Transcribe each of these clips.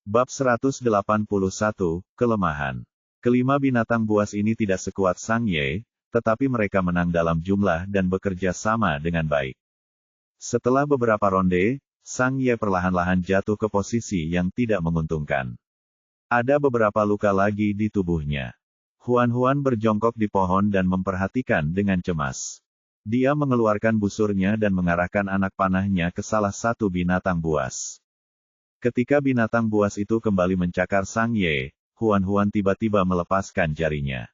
Bab 181, Kelemahan. Kelima binatang buas ini tidak sekuat Sang Ye, tetapi mereka menang dalam jumlah dan bekerja sama dengan baik. Setelah beberapa ronde, Sang Ye perlahan-lahan jatuh ke posisi yang tidak menguntungkan. Ada beberapa luka lagi di tubuhnya. Huan berjongkok di pohon dan memperhatikan dengan cemas. Dia mengeluarkan busurnya dan mengarahkan anak panahnya ke salah satu binatang buas. Ketika binatang buas itu kembali mencakar Sang Ye, Huan tiba-tiba melepaskan jarinya.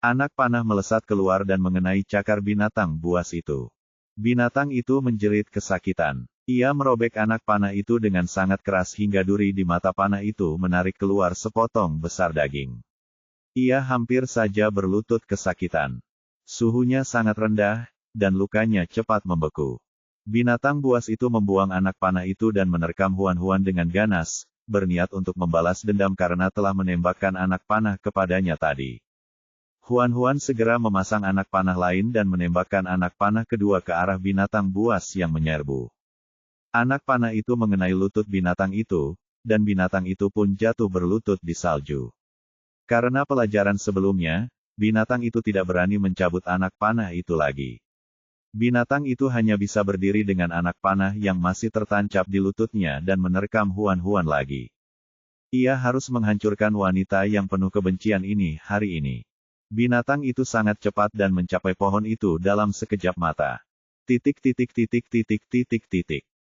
Anak panah melesat keluar dan mengenai cakar binatang buas itu. Binatang itu menjerit kesakitan. Ia merobek anak panah itu dengan sangat keras hingga duri di mata panah itu menarik keluar sepotong besar daging. Ia hampir saja berlutut kesakitan. Suhunya sangat rendah, dan lukanya cepat membeku. Binatang buas itu membuang anak panah itu dan menerkam Huan dengan ganas, berniat untuk membalas dendam karena telah menembakkan anak panah kepadanya tadi. Huan segera memasang anak panah lain dan menembakkan anak panah kedua ke arah binatang buas yang menyerbu. Anak panah itu mengenai lutut binatang itu, dan binatang itu pun jatuh berlutut di salju. Karena pelajaran sebelumnya, binatang itu tidak berani mencabut anak panah itu lagi. Binatang itu hanya bisa berdiri dengan anak panah yang masih tertancap di lututnya dan menerkam Huan lagi. Ia harus menghancurkan wanita yang penuh kebencian ini hari ini. Binatang itu sangat cepat dan mencapai pohon itu dalam sekejap mata.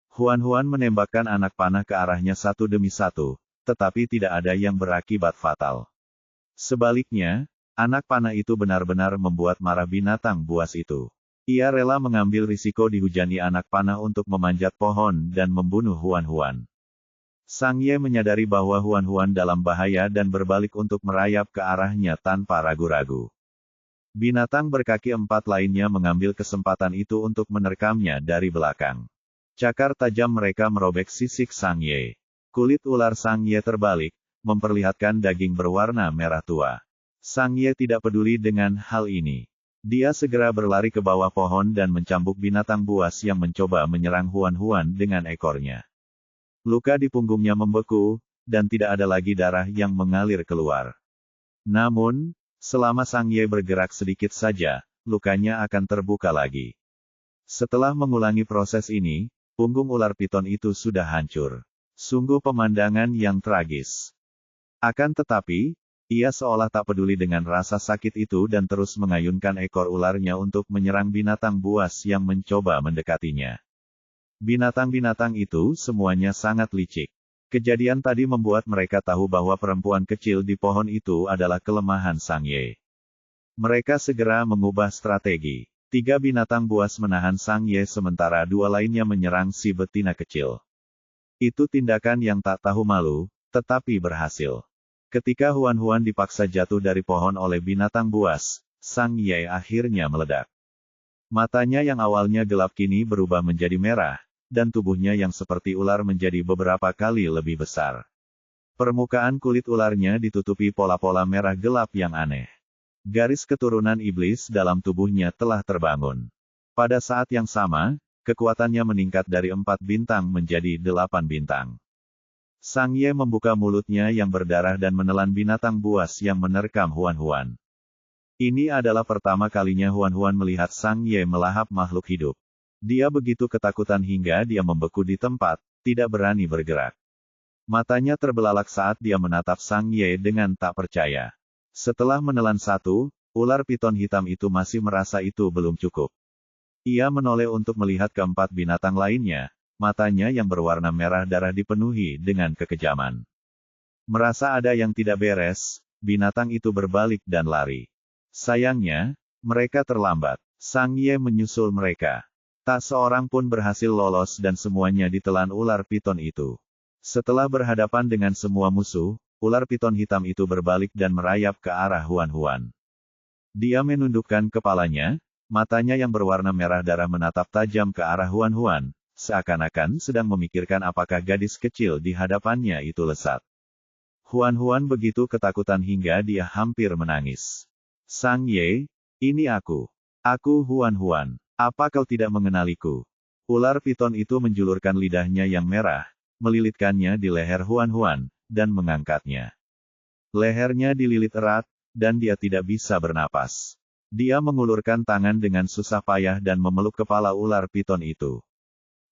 Huan menembakkan anak panah ke arahnya satu demi satu, tetapi tidak ada yang berakibat fatal. Sebaliknya, anak panah itu benar-benar membuat marah binatang buas itu. Ia rela mengambil risiko dihujani anak panah untuk memanjat pohon dan membunuh Huan. Sang Ye menyadari bahwa Huan dalam bahaya dan berbalik untuk merayap ke arahnya tanpa ragu-ragu. Binatang berkaki empat lainnya mengambil kesempatan itu untuk menerkamnya dari belakang. Cakar tajam mereka merobek sisik Sang Ye. Kulit ular Sang Ye terbalik, memperlihatkan daging berwarna merah tua. Sang Ye tidak peduli dengan hal ini. Dia segera berlari ke bawah pohon dan mencambuk binatang buas yang mencoba menyerang Huan dengan ekornya. Luka di punggungnya membeku, dan tidak ada lagi darah yang mengalir keluar. Namun, selama Sang Ye bergerak sedikit saja, lukanya akan terbuka lagi. Setelah mengulangi proses ini, punggung ular piton itu sudah hancur. Sungguh pemandangan yang tragis. Akan tetapi, ia seolah tak peduli dengan rasa sakit itu dan terus mengayunkan ekor ularnya untuk menyerang binatang buas yang mencoba mendekatinya. Binatang-binatang itu semuanya sangat licik. Kejadian tadi membuat mereka tahu bahwa perempuan kecil di pohon itu adalah kelemahan Sang Ye. Mereka segera mengubah strategi. 3 binatang buas menahan Sang Ye sementara 2 lainnya menyerang si betina kecil. Itu tindakan yang tak tahu malu, tetapi berhasil. Ketika Huan dipaksa jatuh dari pohon oleh binatang buas, Sang Ye akhirnya meledak. Matanya yang awalnya gelap kini berubah menjadi merah, dan tubuhnya yang seperti ular menjadi beberapa kali lebih besar. Permukaan kulit ularnya ditutupi pola-pola merah gelap yang aneh. Garis keturunan iblis dalam tubuhnya telah terbangun. Pada saat yang sama, kekuatannya meningkat dari 4 bintang menjadi 8 bintang. Sang Ye membuka mulutnya yang berdarah dan menelan binatang buas yang menerkam Huan. Ini adalah pertama kalinya Huan melihat Sang Ye melahap makhluk hidup. Dia begitu ketakutan hingga dia membeku di tempat, tidak berani bergerak. Matanya terbelalak saat dia menatap Sang Ye dengan tak percaya. Setelah menelan satu, ular piton hitam itu masih merasa itu belum cukup. Ia menoleh untuk melihat keempat binatang lainnya. Matanya yang berwarna merah darah dipenuhi dengan kekejaman. Merasa ada yang tidak beres, binatang itu berbalik dan lari. Sayangnya, mereka terlambat. Sang Ye menyusul mereka. Tak seorang pun berhasil lolos dan semuanya ditelan ular piton itu. Setelah berhadapan dengan semua musuh, ular piton hitam itu berbalik dan merayap ke arah Huan. Dia menundukkan kepalanya, matanya yang berwarna merah darah menatap tajam ke arah Huan. Seakan-akan sedang memikirkan apakah gadis kecil di hadapannya itu lesat. Huan begitu ketakutan hingga dia hampir menangis. Sang Ye, ini aku. Aku Huan. Apa kau tidak mengenaliku? Ular piton itu menjulurkan lidahnya yang merah, melilitkannya di leher Huan, dan mengangkatnya. Lehernya dililit erat, dan dia tidak bisa bernapas. Dia mengulurkan tangan dengan susah payah dan memeluk kepala ular piton itu.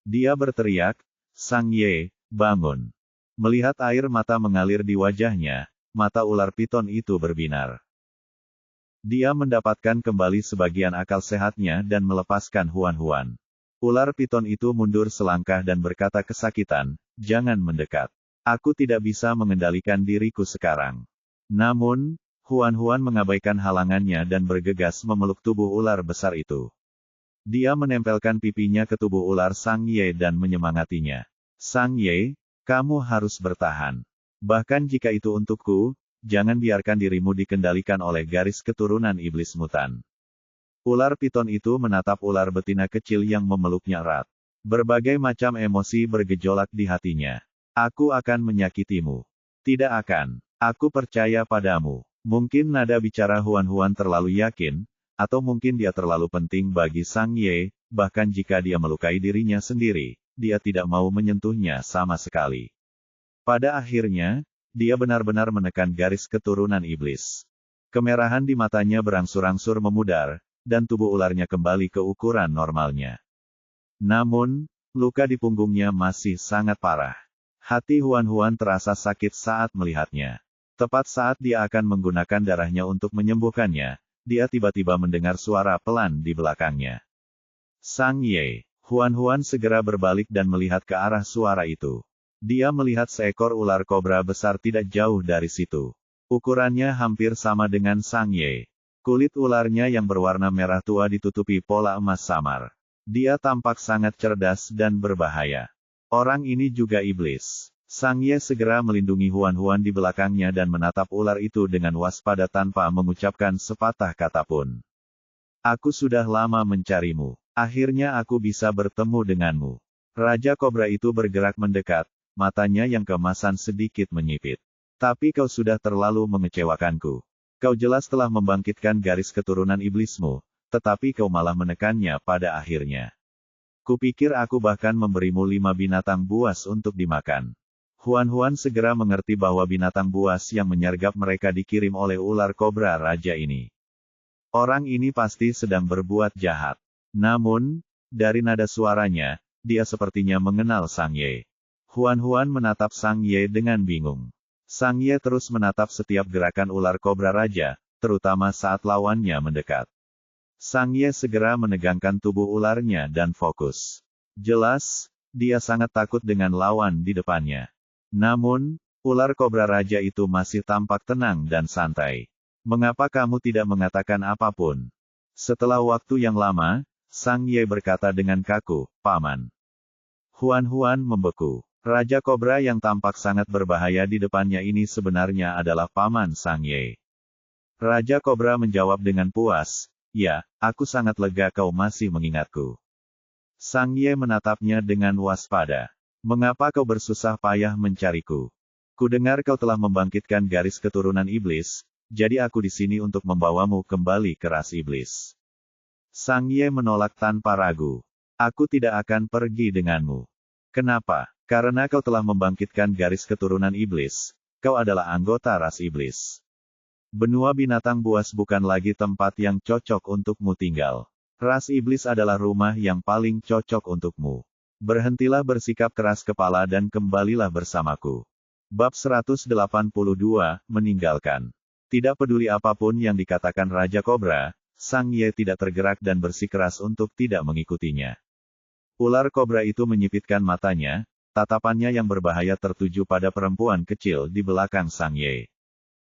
Dia berteriak, "Sang Ye, bangun." Melihat air mata mengalir di wajahnya, mata ular piton itu berbinar. Dia mendapatkan kembali sebagian akal sehatnya dan melepaskan Huan-Huan. Ular piton itu mundur selangkah dan berkata kesakitan, "Jangan mendekat. Aku tidak bisa mengendalikan diriku sekarang." Namun, Huan-Huan mengabaikan halangannya dan bergegas memeluk tubuh ular besar itu. Dia menempelkan pipinya ke tubuh ular Sang Ye dan menyemangatinya. "Sang Ye, kamu harus bertahan. Bahkan jika itu untukku, jangan biarkan dirimu dikendalikan oleh garis keturunan iblis mutan." Ular piton itu menatap ular betina kecil yang memeluknya erat. Berbagai macam emosi bergejolak di hatinya. "Aku akan menyakitimu." "Tidak akan. Aku percaya padamu." Mungkin nada bicara Huan-Huan terlalu yakin, atau mungkin dia terlalu penting bagi Sang Ye, bahkan jika dia melukai dirinya sendiri, dia tidak mau menyentuhnya sama sekali. Pada akhirnya, dia benar-benar menekan garis keturunan iblis. Kemerahan di matanya berangsur-angsur memudar, dan tubuh ularnya kembali ke ukuran normalnya. Namun, luka di punggungnya masih sangat parah. Hati Huan-Huan terasa sakit saat melihatnya. Tepat saat dia akan menggunakan darahnya untuk menyembuhkannya, dia tiba-tiba mendengar suara pelan di belakangnya. "Sang Ye." Huan-Huan segera berbalik dan melihat ke arah suara itu. Dia melihat seekor ular kobra besar tidak jauh dari situ. Ukurannya hampir sama dengan Sang Ye. Kulit ularnya yang berwarna merah tua ditutupi pola emas samar. Dia tampak sangat cerdas dan berbahaya. Orang ini juga iblis. Sang Ye segera melindungi Huan-Huan di belakangnya dan menatap ular itu dengan waspada tanpa mengucapkan sepatah kata pun. "Aku sudah lama mencarimu. Akhirnya aku bisa bertemu denganmu." Raja Kobra itu bergerak mendekat, matanya yang keemasan sedikit menyipit. "Tapi kau sudah terlalu mengecewakanku. Kau jelas telah membangkitkan garis keturunan iblismu, tetapi kau malah menekannya pada akhirnya. Kupikir aku bahkan memberimu 5 binatang buas untuk dimakan." Huan-Huan segera mengerti bahwa binatang buas yang menyergap mereka dikirim oleh ular kobra raja ini. Orang ini pasti sedang berbuat jahat. Namun, dari nada suaranya, dia sepertinya mengenal Sang Ye. Huan-Huan menatap Sang Ye dengan bingung. Sang Ye terus menatap setiap gerakan ular kobra raja, terutama saat lawannya mendekat. Sang Ye segera menegangkan tubuh ularnya dan fokus. Jelas, dia sangat takut dengan lawan di depannya. Namun, ular kobra raja itu masih tampak tenang dan santai. "Mengapa kamu tidak mengatakan apapun?" Setelah waktu yang lama, Sang Ye berkata dengan kaku, "Paman." Huan-Huan membeku. Raja Kobra yang tampak sangat berbahaya di depannya ini sebenarnya adalah Paman Sang Ye. Raja Kobra menjawab dengan puas, "Ya, aku sangat lega kau masih mengingatku." Sang Ye menatapnya dengan waspada. "Mengapa kau bersusah payah mencariku? Kudengar kau telah membangkitkan garis keturunan iblis, jadi aku di sini untuk membawamu kembali ke ras iblis." Sang Ye menolak tanpa ragu. "Aku tidak akan pergi denganmu." "Kenapa?" "Karena kau telah membangkitkan garis keturunan iblis, kau adalah anggota ras iblis. Benua binatang buas bukan lagi tempat yang cocok untukmu tinggal. Ras iblis adalah rumah yang paling cocok untukmu. Berhentilah bersikap keras kepala dan kembalilah bersamaku." Bab 182, meninggalkan. Tidak peduli apapun yang dikatakan Raja Kobra, Sang Ye tidak tergerak dan bersikeras untuk tidak mengikutinya. Ular kobra itu menyipitkan matanya, tatapannya yang berbahaya tertuju pada perempuan kecil di belakang Sang Ye.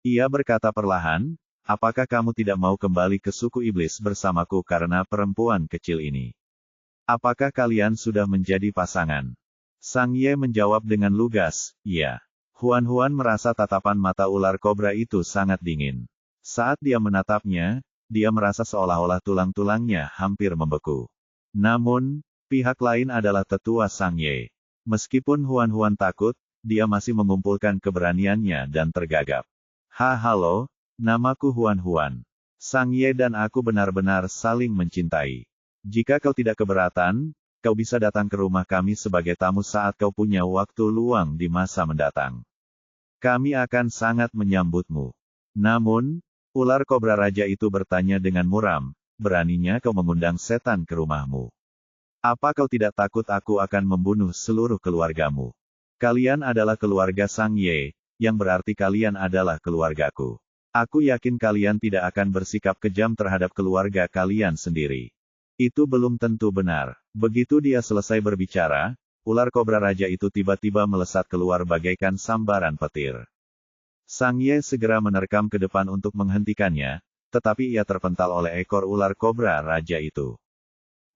Ia berkata perlahan, "Apakah kamu tidak mau kembali ke suku iblis bersamaku karena perempuan kecil ini? Apakah kalian sudah menjadi pasangan?" Sang Ye menjawab dengan lugas, "Iya." Huan-Huan merasa tatapan mata ular kobra itu sangat dingin. Saat dia menatapnya, dia merasa seolah-olah tulang-tulangnya hampir membeku. Namun, pihak lain adalah tetua Sang Ye. Meskipun Huan-Huan takut, dia masih mengumpulkan keberaniannya dan tergagap. Halo, namaku Huan-Huan. Sang Ye dan aku benar-benar saling mencintai. Jika kau tidak keberatan, kau bisa datang ke rumah kami sebagai tamu saat kau punya waktu luang di masa mendatang." Kami akan sangat menyambutmu. Namun, ular kobra raja itu bertanya dengan muram, beraninya kau mengundang setan ke rumahmu? Apa kau tidak takut aku akan membunuh seluruh keluargamu? Kalian adalah keluarga Sang Ye, yang berarti kalian adalah keluargaku. Aku yakin kalian tidak akan bersikap kejam terhadap keluarga kalian sendiri. Itu belum tentu benar. Begitu dia selesai berbicara, ular kobra raja itu tiba-tiba melesat keluar bagaikan sambaran petir. Sang Ye segera menerkam ke depan untuk menghentikannya, tetapi ia terpental oleh ekor ular kobra raja itu.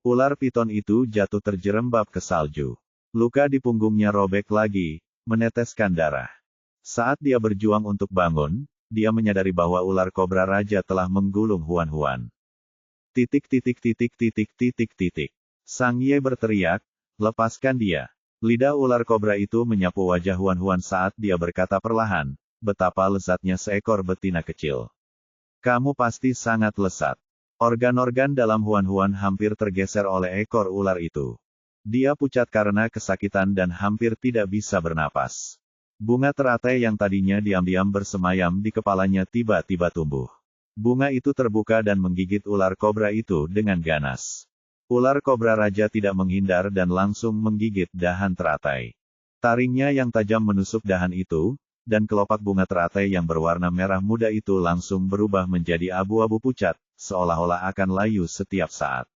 Ular piton itu jatuh terjerembab ke salju. Luka di punggungnya robek lagi, meneteskan darah. Saat dia berjuang untuk bangun, dia menyadari bahwa ular kobra raja telah menggulung Huan-Huan. Sang Ye berteriak, lepaskan dia. Lidah ular kobra itu menyapu wajah Huan-Huan saat dia berkata perlahan, betapa lezatnya seekor betina kecil. Kamu pasti sangat lesat. Organ-organ dalam Huan-Huan hampir tergeser oleh ekor ular itu. Dia pucat karena kesakitan dan hampir tidak bisa bernapas. Bunga teratai yang tadinya diam-diam bersemayam di kepalanya tiba-tiba tumbuh. Bunga itu terbuka dan menggigit ular kobra itu dengan ganas. Ular kobra raja tidak menghindar dan langsung menggigit dahan teratai. Taringnya yang tajam menusuk dahan itu, dan kelopak bunga teratai yang berwarna merah muda itu langsung berubah menjadi abu-abu pucat, seolah-olah akan layu setiap saat.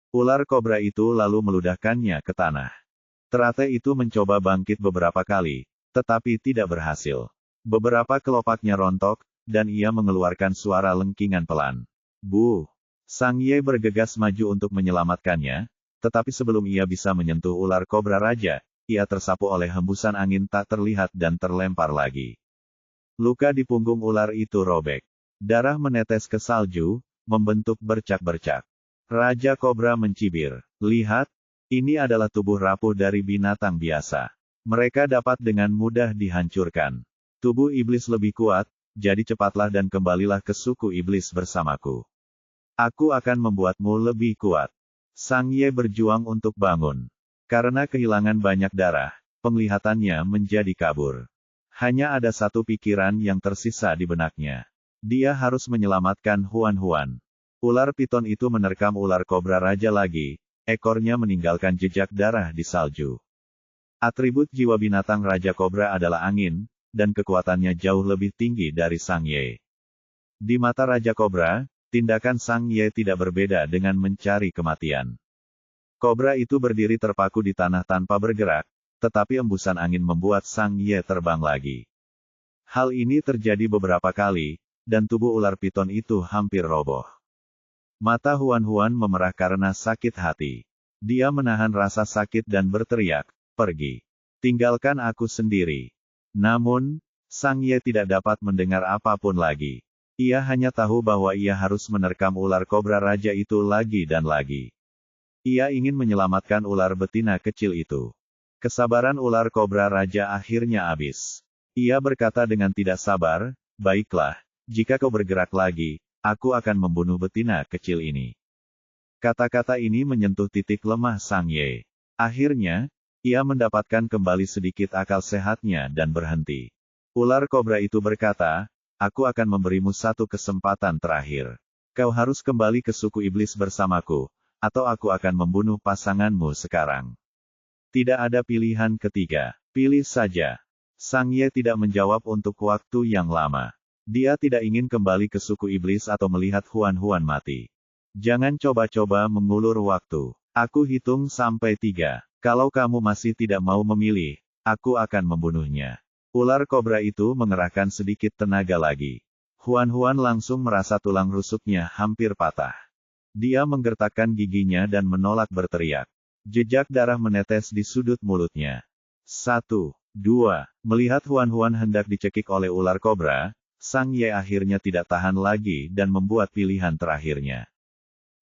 Ular kobra itu lalu meludahkannya ke tanah. Teratai itu mencoba bangkit beberapa kali, tetapi tidak berhasil. Beberapa kelopaknya rontok, dan ia mengeluarkan suara lengkingan pelan. Bu! Sang Ye bergegas maju untuk menyelamatkannya, tetapi sebelum ia bisa menyentuh ular kobra raja, ia tersapu oleh hembusan angin tak terlihat dan terlempar lagi. Luka di punggung ular itu robek. Darah menetes ke salju, membentuk bercak-bercak. Raja Kobra mencibir. Lihat, ini adalah tubuh rapuh dari binatang biasa. Mereka dapat dengan mudah dihancurkan. Tubuh iblis lebih kuat, jadi cepatlah dan kembalilah ke suku iblis bersamaku. Aku akan membuatmu lebih kuat. Sang Ye berjuang untuk bangun. Karena kehilangan banyak darah, penglihatannya menjadi kabur. Hanya ada satu pikiran yang tersisa di benaknya. Dia harus menyelamatkan Huan-Huan. Ular piton itu menerkam ular kobra raja lagi, ekornya meninggalkan jejak darah di salju. Atribut jiwa binatang Raja Kobra adalah angin, dan kekuatannya jauh lebih tinggi dari Sang Ye. Di mata Raja Kobra, tindakan Sang Ye tidak berbeda dengan mencari kematian. Kobra itu berdiri terpaku di tanah tanpa bergerak, tetapi embusan angin membuat Sang Ye terbang lagi. Hal ini terjadi beberapa kali, dan tubuh ular piton itu hampir roboh. Mata Huan-Huan memerah karena sakit hati. Dia menahan rasa sakit dan berteriak, pergi. Tinggalkan aku sendiri. Namun, Sang Ye tidak dapat mendengar apapun lagi. Ia hanya tahu bahwa ia harus menerkam ular kobra raja itu lagi dan lagi. Ia ingin menyelamatkan ular betina kecil itu. Kesabaran ular kobra raja akhirnya habis. Ia berkata dengan tidak sabar, baiklah, jika kau bergerak lagi, aku akan membunuh betina kecil ini. Kata-kata ini menyentuh titik lemah Sang Ye. Akhirnya, ia mendapatkan kembali sedikit akal sehatnya dan berhenti. Ular kobra itu berkata, aku akan memberimu satu kesempatan terakhir. Kau harus kembali ke suku iblis bersamaku, atau aku akan membunuh pasanganmu sekarang. Tidak ada pilihan ketiga. Pilih saja. Sang Ye tidak menjawab untuk waktu yang lama. Dia tidak ingin kembali ke suku iblis atau melihat Huan-Huan mati. Jangan coba-coba mengulur waktu. Aku hitung sampai 3. Kalau kamu masih tidak mau memilih, aku akan membunuhnya. Ular kobra itu mengerahkan sedikit tenaga lagi. Huan-Huan langsung merasa tulang rusuknya hampir patah. Dia menggertakkan giginya dan menolak berteriak. Jejak darah menetes di sudut mulutnya. 1, 2. Melihat Huan-Huan hendak dicekik oleh ular kobra, Sang Ye akhirnya tidak tahan lagi dan membuat pilihan terakhirnya.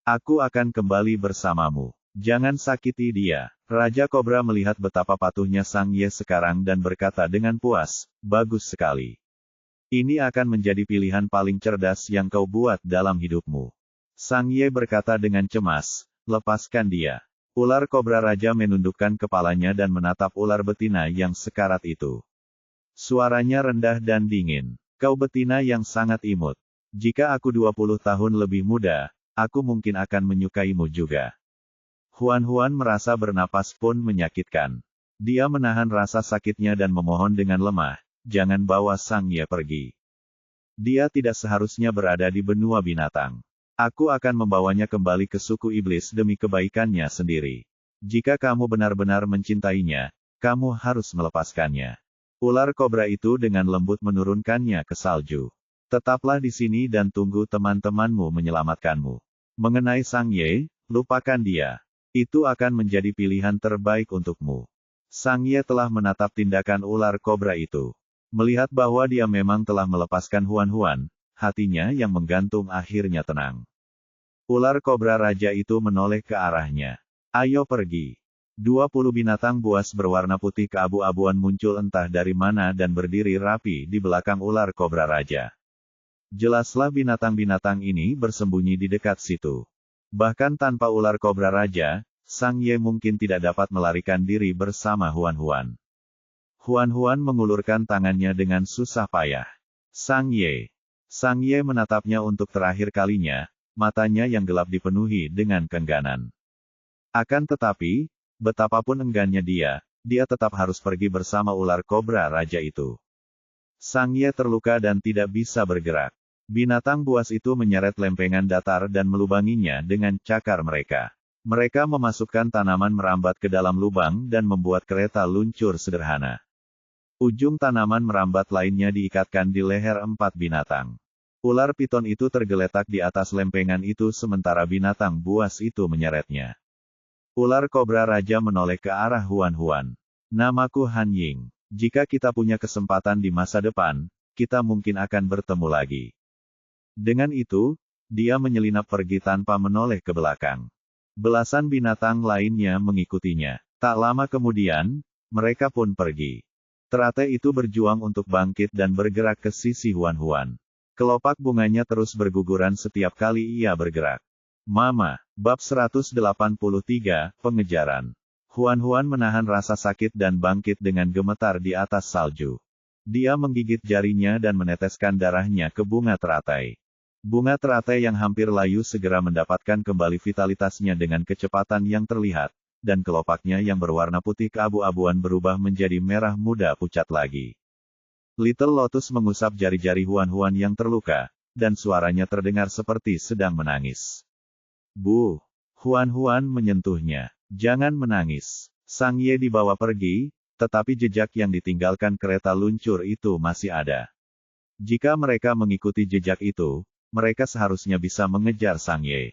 Aku akan kembali bersamamu. Jangan sakiti dia. Raja Kobra melihat betapa patuhnya Sang Ye sekarang dan berkata dengan puas, bagus sekali. Ini akan menjadi pilihan paling cerdas yang kau buat dalam hidupmu. Sang Ye berkata dengan cemas, lepaskan dia. Ular kobra raja menundukkan kepalanya dan menatap ular betina yang sekarat itu. Suaranya rendah dan dingin. Kau betina yang sangat imut. Jika aku 20 tahun lebih muda, aku mungkin akan menyukaimu juga. Huan merasa bernapas pun menyakitkan. Dia menahan rasa sakitnya dan memohon dengan lemah, jangan bawa Sang Ye pergi. Dia tidak seharusnya berada di benua binatang. Aku akan membawanya kembali ke suku iblis demi kebaikannya sendiri. Jika kamu benar-benar mencintainya, kamu harus melepaskannya. Ular kobra itu dengan lembut menurunkannya ke salju. Tetaplah di sini dan tunggu teman-temanmu menyelamatkanmu. Mengenai Sang Ye, lupakan dia. Itu akan menjadi pilihan terbaik untukmu. Sang Ye telah menatap tindakan ular kobra itu. Melihat bahwa dia memang telah melepaskan Huan, hatinya yang menggantung akhirnya tenang. Ular kobra raja itu menoleh ke arahnya. Ayo pergi. 20 binatang buas berwarna putih keabu-abuan muncul entah dari mana dan berdiri rapi di belakang ular kobra raja. Jelaslah binatang-binatang ini bersembunyi di dekat situ. Bahkan tanpa ular kobra raja, Sang Ye mungkin tidak dapat melarikan diri bersama Huan. Huan mengulurkan tangannya dengan susah payah. Sang Ye menatapnya untuk terakhir kalinya, matanya yang gelap dipenuhi dengan keengganan. Akan tetapi, betapapun enggannya dia tetap harus pergi bersama ular kobra raja itu. Sang Ye terluka dan tidak bisa bergerak. Binatang buas itu menyeret lempengan datar dan melubanginya dengan cakar mereka. Mereka memasukkan tanaman merambat ke dalam lubang dan membuat kereta luncur sederhana. Ujung tanaman merambat lainnya diikatkan di leher 4 binatang. Ular piton itu tergeletak di atas lempengan itu sementara binatang buas itu menyeretnya. Ular kobra raja menoleh ke arah Huan. Namaku Han Ying. Jika kita punya kesempatan di masa depan, kita mungkin akan bertemu lagi. Dengan itu, dia menyelinap pergi tanpa menoleh ke belakang. Belasan binatang lainnya mengikutinya. Tak lama kemudian, mereka pun pergi. Teratai itu berjuang untuk bangkit dan bergerak ke sisi Huan. Kelopak bunganya terus berguguran setiap kali ia bergerak. Mama, bab 183, pengejaran. Huan menahan rasa sakit dan bangkit dengan gemetar di atas salju. Dia menggigit jarinya dan meneteskan darahnya ke bunga teratai. Bunga teratai yang hampir layu segera mendapatkan kembali vitalitasnya dengan kecepatan yang terlihat, dan kelopaknya yang berwarna putih keabu-abuan berubah menjadi merah muda pucat lagi. Little Lotus mengusap jari-jari Huan yang terluka, dan suaranya terdengar seperti sedang menangis. Bu! Huan menyentuhnya. Jangan menangis. Sang Ye dibawa pergi, tetapi jejak yang ditinggalkan kereta luncur itu masih ada. Jika mereka mengikuti jejak itu, mereka seharusnya bisa mengejar Sang Ye.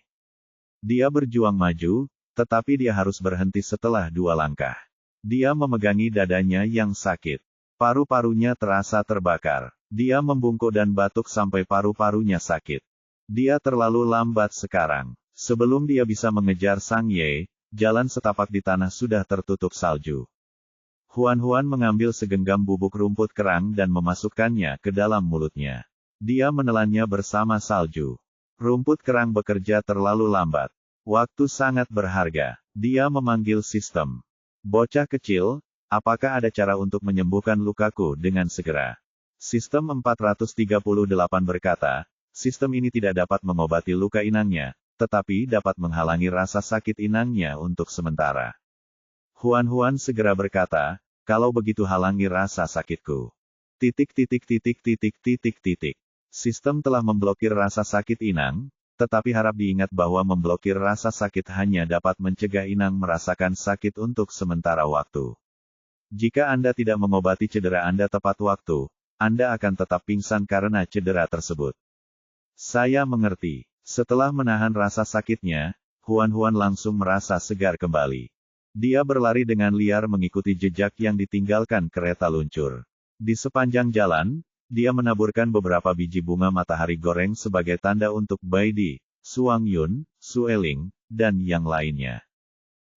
Dia berjuang maju, tetapi dia harus berhenti setelah 2 langkah. Dia memegangi dadanya yang sakit. Paru-parunya terasa terbakar. Dia membungkuk dan batuk sampai paru-parunya sakit. Dia terlalu lambat sekarang. Sebelum dia bisa mengejar Sang Ye, jalan setapak di tanah sudah tertutup salju. Huan mengambil segenggam bubuk rumput kerang dan memasukkannya ke dalam mulutnya. Dia menelannya bersama salju. Rumput kerang bekerja terlalu lambat. Waktu sangat berharga. Dia memanggil sistem. Bocah kecil, apakah ada cara untuk menyembuhkan lukaku dengan segera? Sistem 438 berkata, sistem ini tidak dapat mengobati luka inangnya, tetapi dapat menghalangi rasa sakit inangnya untuk sementara. Huan segera berkata, kalau begitu halangi rasa sakitku. ... Sistem telah memblokir rasa sakit inang, tetapi harap diingat bahwa memblokir rasa sakit hanya dapat mencegah inang merasakan sakit untuk sementara waktu. Jika Anda tidak mengobati cedera Anda tepat waktu, Anda akan tetap pingsan karena cedera tersebut. Saya mengerti. Setelah menahan rasa sakitnya, Huan langsung merasa segar kembali. Dia berlari dengan liar mengikuti jejak yang ditinggalkan kereta luncur. Di sepanjang jalan, dia menaburkan beberapa biji bunga matahari goreng sebagai tanda untuk Baidi, Suang Yun, Sueling, dan yang lainnya.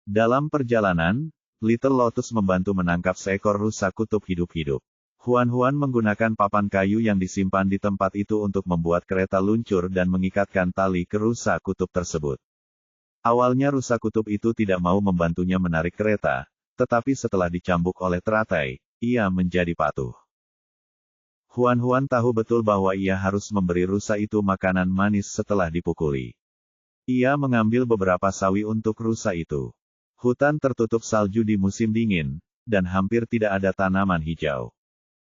Dalam perjalanan, Little Lotus membantu menangkap seekor rusa kutub hidup-hidup. Huan menggunakan papan kayu yang disimpan di tempat itu untuk membuat kereta luncur dan mengikatkan tali ke rusa kutub tersebut. Awalnya rusa kutub itu tidak mau membantunya menarik kereta, tetapi setelah dicambuk oleh teratai, ia menjadi patuh. Huan tahu betul bahwa ia harus memberi rusa itu makanan manis setelah dipukuli. Ia mengambil beberapa sawi untuk rusa itu. Hutan tertutup salju di musim dingin, dan hampir tidak ada tanaman hijau.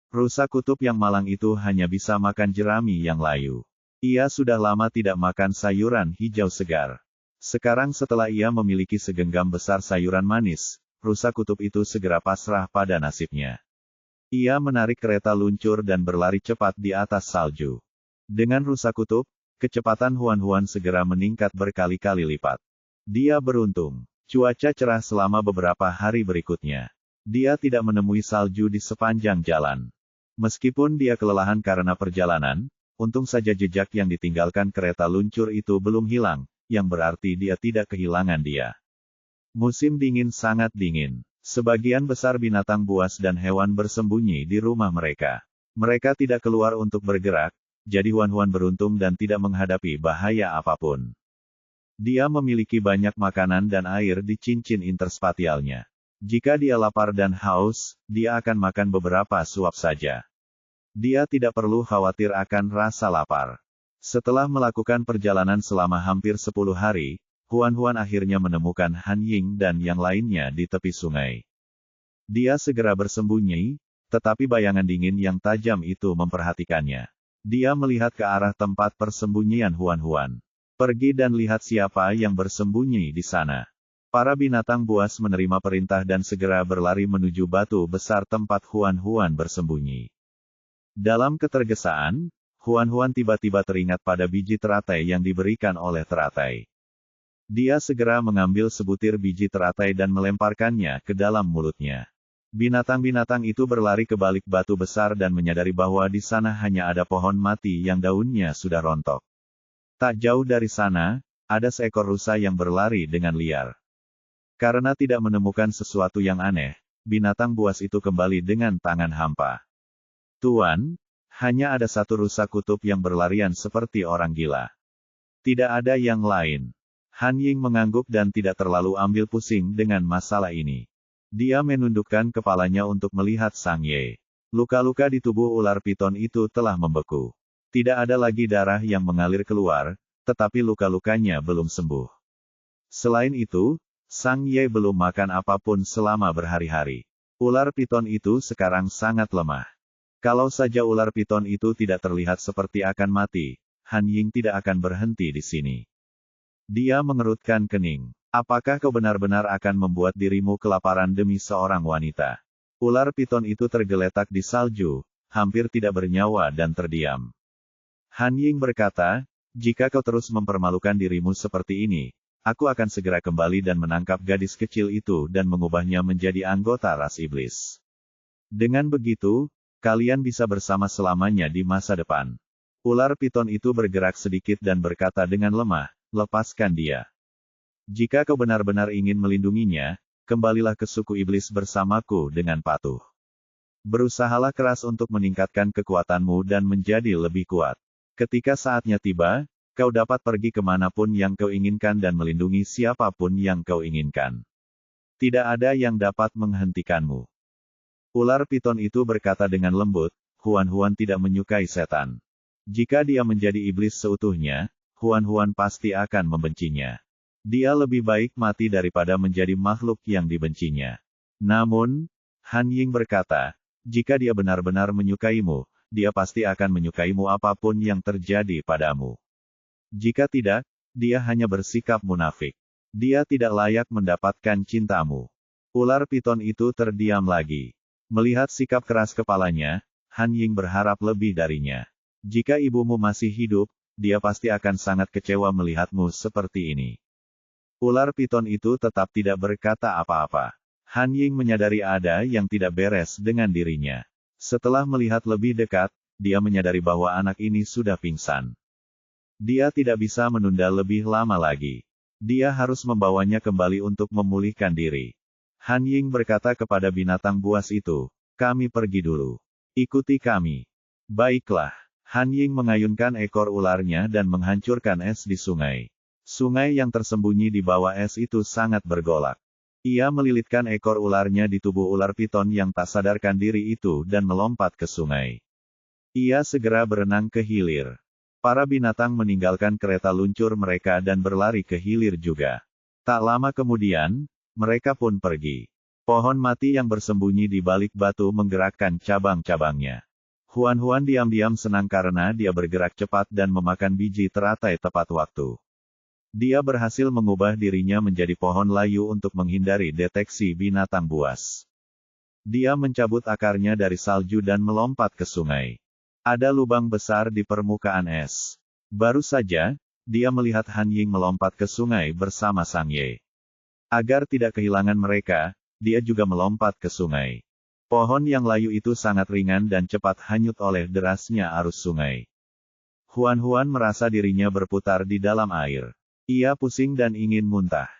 Rusa kutub yang malang itu hanya bisa makan jerami yang layu. Ia sudah lama tidak makan sayuran hijau segar. Sekarang setelah ia memiliki segenggam besar sayuran manis, rusa kutub itu segera pasrah pada nasibnya. Ia menarik kereta luncur dan berlari cepat di atas salju. Dengan rusa kutub, kecepatan Huan segera meningkat berkali-kali lipat. Dia beruntung. Cuaca cerah selama beberapa hari berikutnya. Dia tidak menemui salju di sepanjang jalan. Meskipun dia kelelahan karena perjalanan, untung saja jejak yang ditinggalkan kereta luncur itu belum hilang, yang berarti dia tidak kehilangan dia. Musim dingin sangat dingin. Sebagian besar binatang buas dan hewan bersembunyi di rumah mereka. Mereka tidak keluar untuk bergerak, jadi Huan beruntung dan tidak menghadapi bahaya apapun. Dia memiliki banyak makanan dan air di cincin interspatialnya. Jika dia lapar dan haus, dia akan makan beberapa suap saja. Dia tidak perlu khawatir akan rasa lapar. Setelah melakukan perjalanan selama hampir 10 hari, Huan akhirnya menemukan Han Ying dan yang lainnya di tepi sungai. Dia segera bersembunyi, tetapi bayangan dingin yang tajam itu memperhatikannya. Dia melihat ke arah tempat persembunyian Huan. Pergi dan lihat siapa yang bersembunyi di sana. Para binatang buas menerima perintah dan segera berlari menuju batu besar tempat Huan bersembunyi. Dalam ketergesaan, Huan tiba-tiba teringat pada biji teratai yang diberikan oleh teratai. Dia segera mengambil sebutir biji teratai dan melemparkannya ke dalam mulutnya. Binatang-binatang itu berlari ke balik batu besar dan menyadari bahwa di sana hanya ada pohon mati yang daunnya sudah rontok. Tak jauh dari sana, ada seekor rusa yang berlari dengan liar. Karena tidak menemukan sesuatu yang aneh, binatang buas itu kembali dengan tangan hampa. Tuan, hanya ada satu rusa kutub yang berlarian seperti orang gila. Tidak ada yang lain. Han Ying mengangguk dan tidak terlalu ambil pusing dengan masalah ini. Dia menundukkan kepalanya untuk melihat Sang Ye. Luka-luka di tubuh ular piton itu telah membeku. Tidak ada lagi darah yang mengalir keluar, tetapi luka-lukanya belum sembuh. Selain itu, Sang Ye belum makan apapun selama berhari-hari. Ular piton itu sekarang sangat lemah. Kalau saja ular piton itu tidak terlihat seperti akan mati, Han Ying tidak akan berhenti di sini. Dia mengerutkan kening. Apakah kau benar-benar akan membuat dirimu kelaparan demi seorang wanita? Ular piton itu tergeletak di salju, hampir tidak bernyawa dan terdiam. Han Ying berkata, jika kau terus mempermalukan dirimu seperti ini, aku akan segera kembali dan menangkap gadis kecil itu dan mengubahnya menjadi anggota ras iblis. Dengan begitu, kalian bisa bersama selamanya di masa depan. Ular piton itu bergerak sedikit dan berkata dengan lemah, lepaskan dia. Jika kau benar-benar ingin melindunginya, kembalilah ke suku iblis bersamaku dengan patuh. Berusahalah keras untuk meningkatkan kekuatanmu dan menjadi lebih kuat. Ketika saatnya tiba, kau dapat pergi kemanapun yang kau inginkan dan melindungi siapapun yang kau inginkan. Tidak ada yang dapat menghentikanmu. Ular piton itu berkata dengan lembut, Huan tidak menyukai setan. Jika dia menjadi iblis seutuhnya, Huan pasti akan membencinya. Dia lebih baik mati daripada menjadi makhluk yang dibencinya. Namun, Han Ying berkata, jika dia benar-benar menyukaimu, dia pasti akan menyukaimu apapun yang terjadi padamu. Jika tidak, dia hanya bersikap munafik. Dia tidak layak mendapatkan cintamu. Ular piton itu terdiam lagi. Melihat sikap keras kepalanya, Han Ying berharap lebih darinya. Jika ibumu masih hidup, dia pasti akan sangat kecewa melihatmu seperti ini. Ular piton itu tetap tidak berkata apa-apa. Han Ying menyadari ada yang tidak beres dengan dirinya. Setelah melihat lebih dekat, dia menyadari bahwa anak ini sudah pingsan. Dia tidak bisa menunda lebih lama lagi. Dia harus membawanya kembali untuk memulihkan diri. Han Ying berkata kepada binatang buas itu, kami pergi dulu. Ikuti kami. Baiklah. Han Ying mengayunkan ekor ularnya dan menghancurkan es di sungai. Sungai yang tersembunyi di bawah es itu sangat bergolak. Ia melilitkan ekor ularnya di tubuh ular piton yang tak sadarkan diri itu dan melompat ke sungai. Ia segera berenang ke hilir. Para binatang meninggalkan kereta luncur mereka dan berlari ke hilir juga. Tak lama kemudian, mereka pun pergi. Pohon mati yang bersembunyi di balik batu menggerakkan cabang-cabangnya. Huan-Huan diam-diam senang karena dia bergerak cepat dan memakan biji teratai tepat waktu. Dia berhasil mengubah dirinya menjadi pohon layu untuk menghindari deteksi binatang buas. Dia mencabut akarnya dari salju dan melompat ke sungai. Ada lubang besar di permukaan es. Baru saja, dia melihat Han Ying melompat ke sungai bersama Sang Ye. Agar tidak kehilangan mereka, dia juga melompat ke sungai. Pohon yang layu itu sangat ringan dan cepat hanyut oleh derasnya arus sungai. Huan-Huan merasa dirinya berputar di dalam air. Ia pusing dan ingin muntah.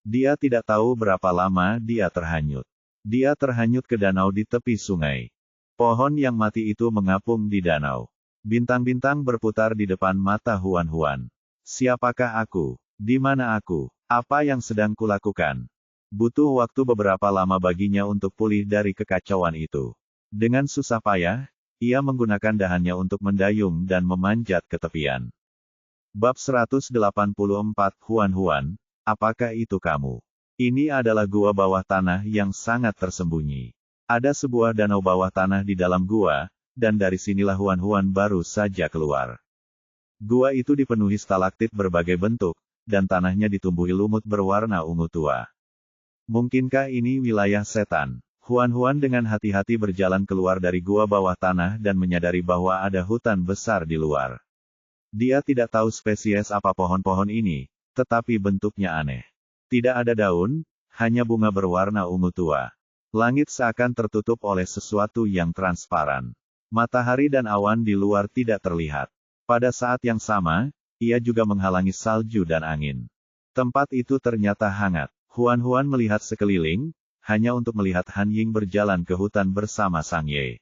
Dia tidak tahu berapa lama dia terhanyut. Dia terhanyut ke danau di tepi sungai. Pohon yang mati itu mengapung di danau. Bintang-bintang berputar di depan mata Huan-Huan. Siapakah aku? Di mana aku? Apa yang sedang kulakukan? Butuh waktu beberapa lama baginya untuk pulih dari kekacauan itu. Dengan susah payah, ia menggunakan dahannya untuk mendayung dan memanjat ke tepian. Bab 184 Huan-Huan, apakah itu kamu? Ini adalah gua bawah tanah yang sangat tersembunyi. Ada sebuah danau bawah tanah di dalam gua, dan dari sinilah Huan-Huan baru saja keluar. Gua itu dipenuhi stalaktit berbagai bentuk, dan tanahnya ditumbuhi lumut berwarna ungu tua. Mungkinkah ini wilayah setan? Huan-Huan dengan hati-hati berjalan keluar dari gua bawah tanah dan menyadari bahwa ada hutan besar di luar. Dia tidak tahu spesies apa pohon-pohon ini, tetapi bentuknya aneh. Tidak ada daun, hanya bunga berwarna ungu tua. Langit seakan tertutup oleh sesuatu yang transparan. Matahari dan awan di luar tidak terlihat. Pada saat yang sama, ia juga menghalangi salju dan angin. Tempat itu ternyata hangat. Huan-Huan melihat sekeliling, hanya untuk melihat Han Ying berjalan ke hutan bersama Sang Ye.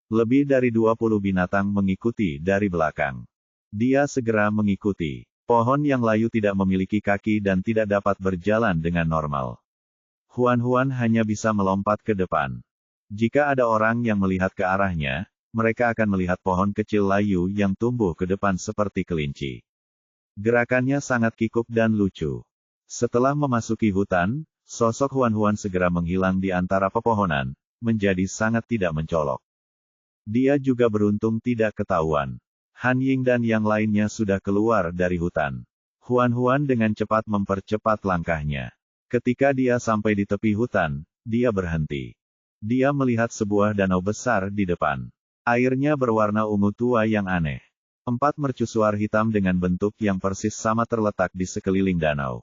Lebih dari 20 binatang mengikuti dari belakang. Dia segera mengikuti. Pohon yang layu tidak memiliki kaki dan tidak dapat berjalan dengan normal. Huan-Huan hanya bisa melompat ke depan. Jika ada orang yang melihat ke arahnya, mereka akan melihat pohon kecil layu yang tumbuh ke depan seperti kelinci. Gerakannya sangat kikuk dan lucu. Setelah memasuki hutan, sosok Huan-Huan segera menghilang di antara pepohonan, menjadi sangat tidak mencolok. Dia juga beruntung tidak ketahuan. Han Ying dan yang lainnya sudah keluar dari hutan. Huan-Huan dengan cepat mempercepat langkahnya. Ketika dia sampai di tepi hutan, dia berhenti. Dia melihat sebuah danau besar di depan. Airnya berwarna ungu tua yang aneh. 4 mercusuar hitam dengan bentuk yang persis sama terletak di sekeliling danau.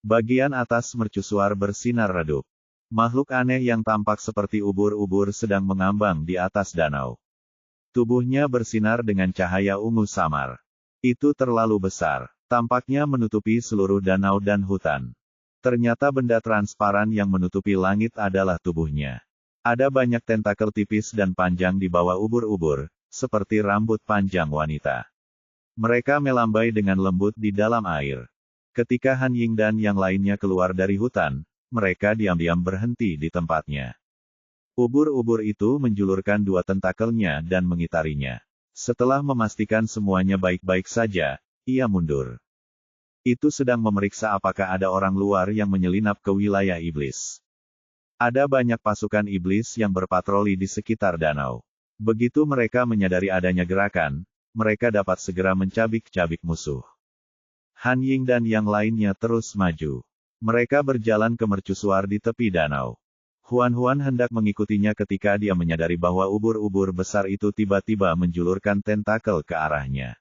Bagian atas mercusuar bersinar redup. Makhluk aneh yang tampak seperti ubur-ubur sedang mengambang di atas danau. Tubuhnya bersinar dengan cahaya ungu samar. Itu terlalu besar. Tampaknya menutupi seluruh danau dan hutan. Ternyata benda transparan yang menutupi langit adalah tubuhnya. Ada banyak tentakel tipis dan panjang di bawah ubur-ubur, seperti rambut panjang wanita. Mereka melambai dengan lembut di dalam air. Ketika Han Ying dan yang lainnya keluar dari hutan, mereka diam-diam berhenti di tempatnya. Ubur-ubur itu menjulurkan 2 tentakelnya dan mengitarinya. Setelah memastikan semuanya baik-baik saja, ia mundur. Itu sedang memeriksa apakah ada orang luar yang menyelinap ke wilayah iblis. Ada banyak pasukan iblis yang berpatroli di sekitar danau. Begitu mereka menyadari adanya gerakan, mereka dapat segera mencabik-cabik musuh. Han Ying dan yang lainnya terus maju. Mereka berjalan ke mercusuar di tepi danau. Huan-Huan hendak mengikutinya ketika dia menyadari bahwa ubur-ubur besar itu tiba-tiba menjulurkan tentakel ke arahnya.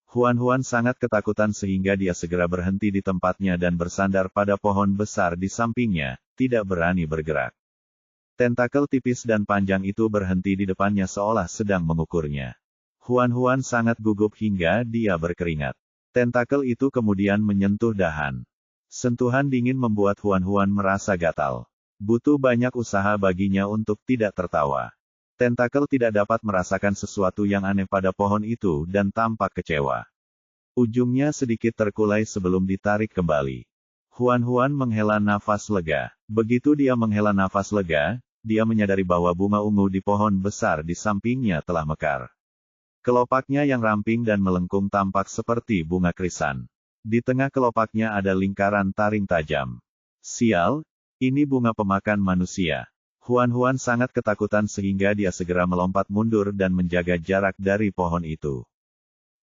Huan-Huan sangat ketakutan sehingga dia segera berhenti di tempatnya dan bersandar pada pohon besar di sampingnya, tidak berani bergerak. Tentakel tipis dan panjang itu berhenti di depannya seolah sedang mengukurnya. Huan-Huan sangat gugup hingga dia berkeringat. Tentakel itu kemudian menyentuh dahan. Sentuhan dingin membuat Huan-Huan merasa gatal. Butuh banyak usaha baginya untuk tidak tertawa. Tentakel tidak dapat merasakan sesuatu yang aneh pada pohon itu dan tampak kecewa. Ujungnya sedikit terkulai sebelum ditarik kembali. Huan-Huan menghela nafas lega. Begitu dia menghela nafas lega, dia menyadari bahwa bunga ungu di pohon besar di sampingnya telah mekar. Kelopaknya yang ramping dan melengkung tampak seperti bunga krisan. Di tengah kelopaknya ada lingkaran taring tajam. Sial, ini bunga pemakan manusia. Huan-Huan sangat ketakutan sehingga dia segera melompat mundur dan menjaga jarak dari pohon itu.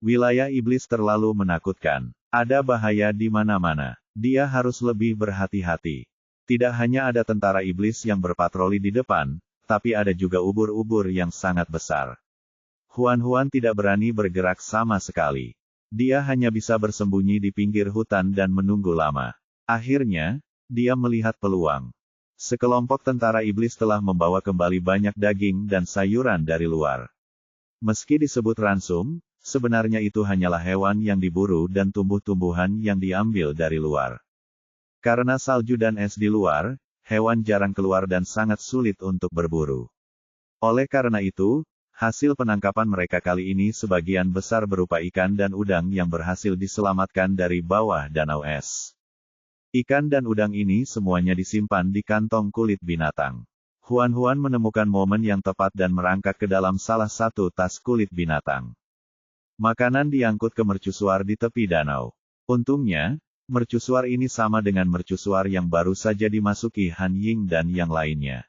Wilayah iblis terlalu menakutkan. Ada bahaya di mana-mana. Dia harus lebih berhati-hati. Tidak hanya ada tentara iblis yang berpatroli di depan, tapi ada juga ubur-ubur yang sangat besar. Huan-Huan tidak berani bergerak sama sekali. Dia hanya bisa bersembunyi di pinggir hutan dan menunggu lama. Akhirnya, dia melihat peluang. Sekelompok tentara iblis telah membawa kembali banyak daging dan sayuran dari luar. Meski disebut ransum, sebenarnya itu hanyalah hewan yang diburu dan tumbuh-tumbuhan yang diambil dari luar. Karena salju dan es di luar, hewan jarang keluar dan sangat sulit untuk berburu. Oleh karena itu, hasil penangkapan mereka kali ini sebagian besar berupa ikan dan udang yang berhasil diselamatkan dari bawah danau es. Ikan dan udang ini semuanya disimpan di kantong kulit binatang. Huan-Huan menemukan momen yang tepat dan merangkak ke dalam salah satu tas kulit binatang. Makanan diangkut ke mercusuar di tepi danau. Untungnya, mercusuar ini sama dengan mercusuar yang baru saja dimasuki Han Ying dan yang lainnya.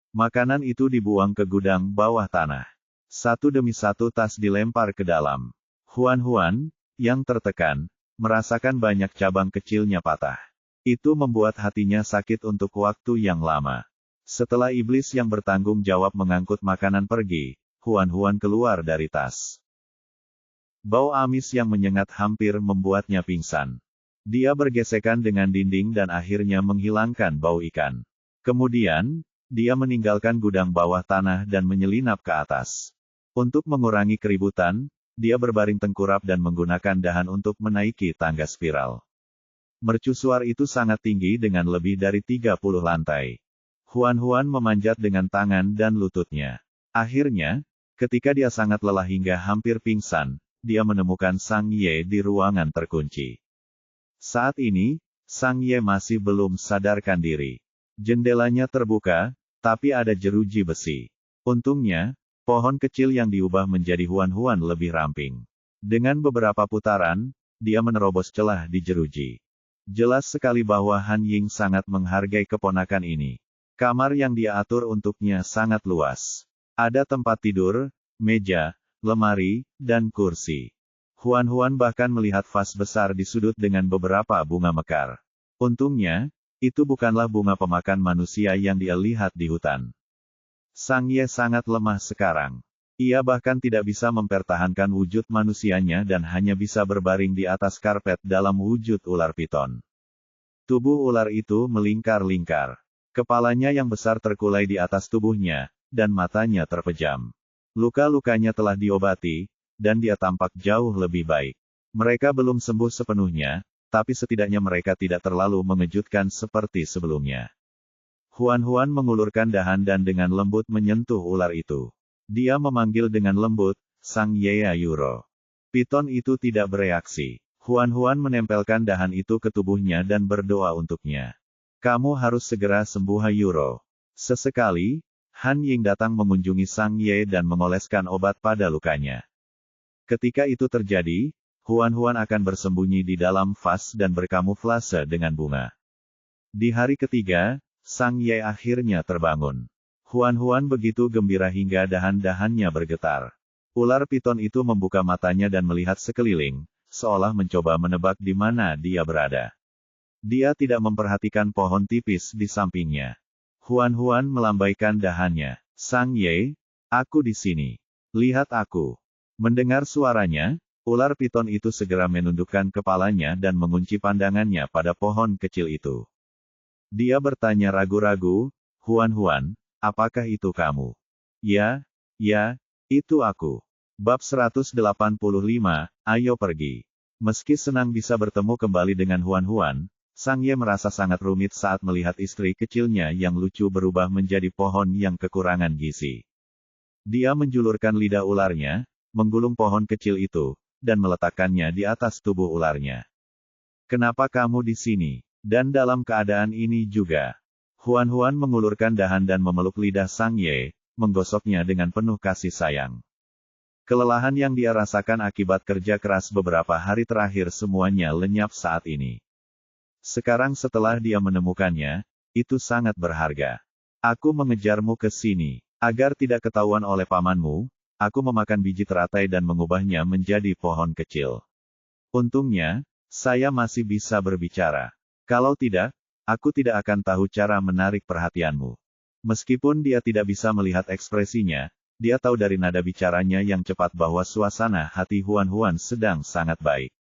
Makanan itu dibuang ke gudang bawah tanah. Satu demi satu tas dilempar ke dalam. Huan-Huan, yang tertekan, merasakan banyak cabang kecilnya patah. Itu membuat hatinya sakit untuk waktu yang lama. Setelah iblis yang bertanggung jawab mengangkut makanan pergi, Huan-Huan keluar dari tas. Bau amis yang menyengat hampir membuatnya pingsan. Dia bergesekan dengan dinding dan akhirnya menghilangkan bau ikan. Kemudian, dia meninggalkan gudang bawah tanah dan menyelinap ke atas. Untuk mengurangi keributan, dia berbaring tengkurap dan menggunakan dahan untuk menaiki tangga spiral. Mercusuar itu sangat tinggi dengan lebih dari 30 lantai. Huan-Huan memanjat dengan tangan dan lututnya. Akhirnya, ketika dia sangat lelah hingga hampir pingsan, dia menemukan Sang Ye di ruangan terkunci. Saat ini, Sang Ye masih belum sadarkan diri. Jendelanya terbuka, tapi ada jeruji besi. Untungnya, pohon kecil yang diubah menjadi Huan-Huan lebih ramping. Dengan beberapa putaran, dia menerobos celah di jeruji. Jelas sekali bahwa Han Ying sangat menghargai keponakan ini. Kamar yang dia atur untuknya sangat luas. Ada tempat tidur, meja, lemari, dan kursi. Huan-Huan bahkan melihat vas besar di sudut dengan beberapa bunga mekar. Untungnya, itu bukanlah bunga pemakan manusia yang dia lihat di hutan. Sang Ye sangat lemah sekarang. Ia bahkan tidak bisa mempertahankan wujud manusianya dan hanya bisa berbaring di atas karpet dalam wujud ular piton. Tubuh ular itu melingkar-lingkar. Kepalanya yang besar terkulai di atas tubuhnya, dan matanya terpejam. Luka-lukanya telah diobati, dan dia tampak jauh lebih baik. Mereka belum sembuh sepenuhnya, tapi setidaknya mereka tidak terlalu mengejutkan seperti sebelumnya. Huan-Huan mengulurkan dahan dan dengan lembut menyentuh ular itu. Dia memanggil dengan lembut, Sang Ye Ayuro. Piton itu tidak bereaksi. Huan-Huan menempelkan dahan itu ke tubuhnya dan berdoa untuknya. Kamu harus segera sembuh Ayuro. Sesekali, Han Ying datang mengunjungi Sang Ye dan mengoleskan obat pada lukanya. Ketika itu terjadi, Huan-Huan akan bersembunyi di dalam vas dan berkamuflase dengan bunga. Di hari ketiga, Sang Ye akhirnya terbangun. Huan-Huan begitu gembira hingga dahan-dahannya bergetar. Ular piton itu membuka matanya dan melihat sekeliling, seolah mencoba menebak di mana dia berada. Dia tidak memperhatikan pohon tipis di sampingnya. Huan-Huan melambaikan dahannya. Sang Ye, aku di sini. Lihat aku. Mendengar suaranya, ular piton itu segera menundukkan kepalanya dan mengunci pandangannya pada pohon kecil itu. Dia bertanya ragu-ragu, Huan-Huan, apakah itu kamu? Ya, itu aku. Bab 185, ayo pergi. Meski senang bisa bertemu kembali dengan Huan-Huan, Sang Ye merasa sangat rumit saat melihat istri kecilnya yang lucu berubah menjadi pohon yang kekurangan gizi. Dia menjulurkan lidah ularnya, menggulung pohon kecil itu, dan meletakkannya di atas tubuh ularnya. Kenapa kamu di sini? Dan dalam keadaan ini juga. Huan-Huan mengulurkan dahan dan memeluk lidah Sang Ye, menggosoknya dengan penuh kasih sayang. Kelelahan yang dia rasakan akibat kerja keras beberapa hari terakhir semuanya lenyap saat ini. Sekarang setelah dia menemukannya, itu sangat berharga. Aku mengejarmu ke sini. Agar tidak ketahuan oleh pamanmu, aku memakan biji teratai dan mengubahnya menjadi pohon kecil. Untungnya, saya masih bisa berbicara. Kalau tidak, aku tidak akan tahu cara menarik perhatianmu. Meskipun dia tidak bisa melihat ekspresinya, dia tahu dari nada bicaranya yang cepat bahwa suasana hati Huan sedang sangat baik.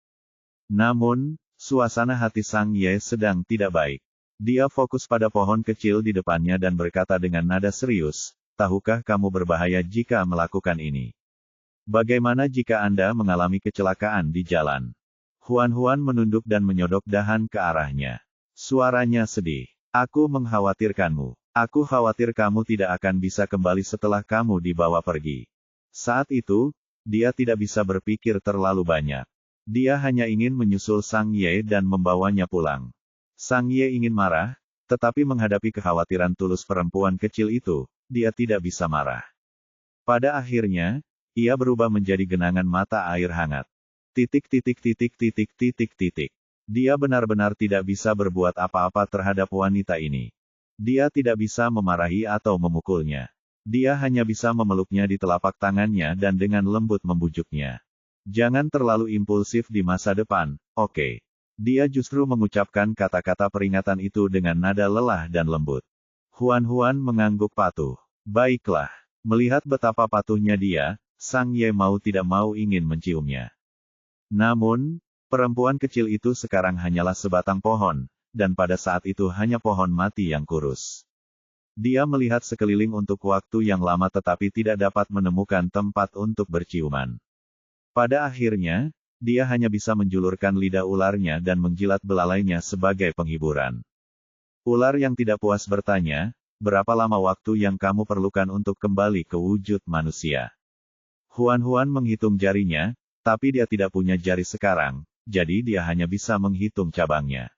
Namun, suasana hati Sang Ye sedang tidak baik. Dia fokus pada pohon kecil di depannya dan berkata dengan nada serius, "Tahukah kamu berbahaya jika melakukan ini? Bagaimana jika Anda mengalami kecelakaan di jalan?" Huan menunduk dan menyodok dahan ke arahnya. Suaranya sedih. "Aku mengkhawatirkanmu. Aku khawatir kamu tidak akan bisa kembali setelah kamu dibawa pergi." Saat itu, dia tidak bisa berpikir terlalu banyak. Dia hanya ingin menyusul Sang Ye dan membawanya pulang. Sang Ye ingin marah, tetapi menghadapi kekhawatiran tulus perempuan kecil itu, dia tidak bisa marah. Pada akhirnya, ia berubah menjadi genangan mata air hangat. Dia benar-benar tidak bisa berbuat apa-apa terhadap wanita ini. Dia tidak bisa memarahi atau memukulnya. Dia hanya bisa memeluknya di telapak tangannya dan dengan lembut membujuknya. "Jangan terlalu impulsif di masa depan, oke?" Dia justru mengucapkan kata-kata peringatan itu dengan nada lelah dan lembut. Huan mengangguk patuh. Baiklah. Melihat betapa patuhnya dia, Sang Ye mau tidak mau ingin menciumnya. Namun, perempuan kecil itu sekarang hanyalah sebatang pohon, dan pada saat itu hanya pohon mati yang kurus. Dia melihat sekeliling untuk waktu yang lama tetapi tidak dapat menemukan tempat untuk berciuman. Pada akhirnya, dia hanya bisa menjulurkan lidah ularnya dan menjilat belalainya sebagai penghiburan. Ular yang tidak puas bertanya, "Berapa lama waktu yang kamu perlukan untuk kembali ke wujud manusia?" Huan menghitung jarinya, tapi dia tidak punya jari sekarang, jadi dia hanya bisa menghitung cabangnya.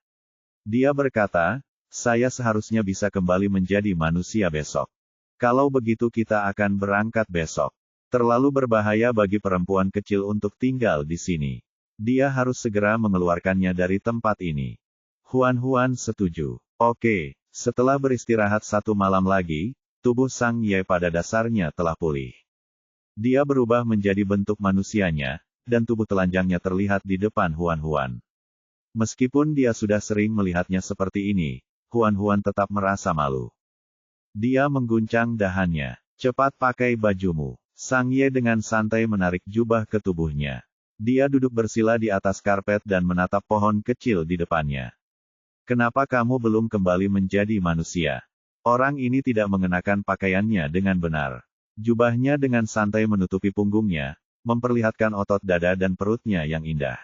Dia berkata, "Saya seharusnya bisa kembali menjadi manusia besok. Kalau begitu kita akan berangkat besok. Terlalu berbahaya bagi perempuan kecil untuk tinggal di sini. Dia harus segera mengeluarkannya dari tempat ini." Huan setuju. Oke, setelah beristirahat 1 malam lagi, tubuh Sang Ye pada dasarnya telah pulih. Dia berubah menjadi bentuk manusianya, dan tubuh telanjangnya terlihat di depan Huan. Meskipun dia sudah sering melihatnya seperti ini, Huan tetap merasa malu. Dia mengguncang dahannya. "Cepat pakai bajumu." Sang Ye dengan santai menarik jubah ke tubuhnya. Dia duduk bersila di atas karpet dan menatap pohon kecil di depannya. "Kenapa kamu belum kembali menjadi manusia?" Orang ini tidak mengenakan pakaiannya dengan benar. Jubahnya dengan santai menutupi punggungnya, memperlihatkan otot dada dan perutnya yang indah.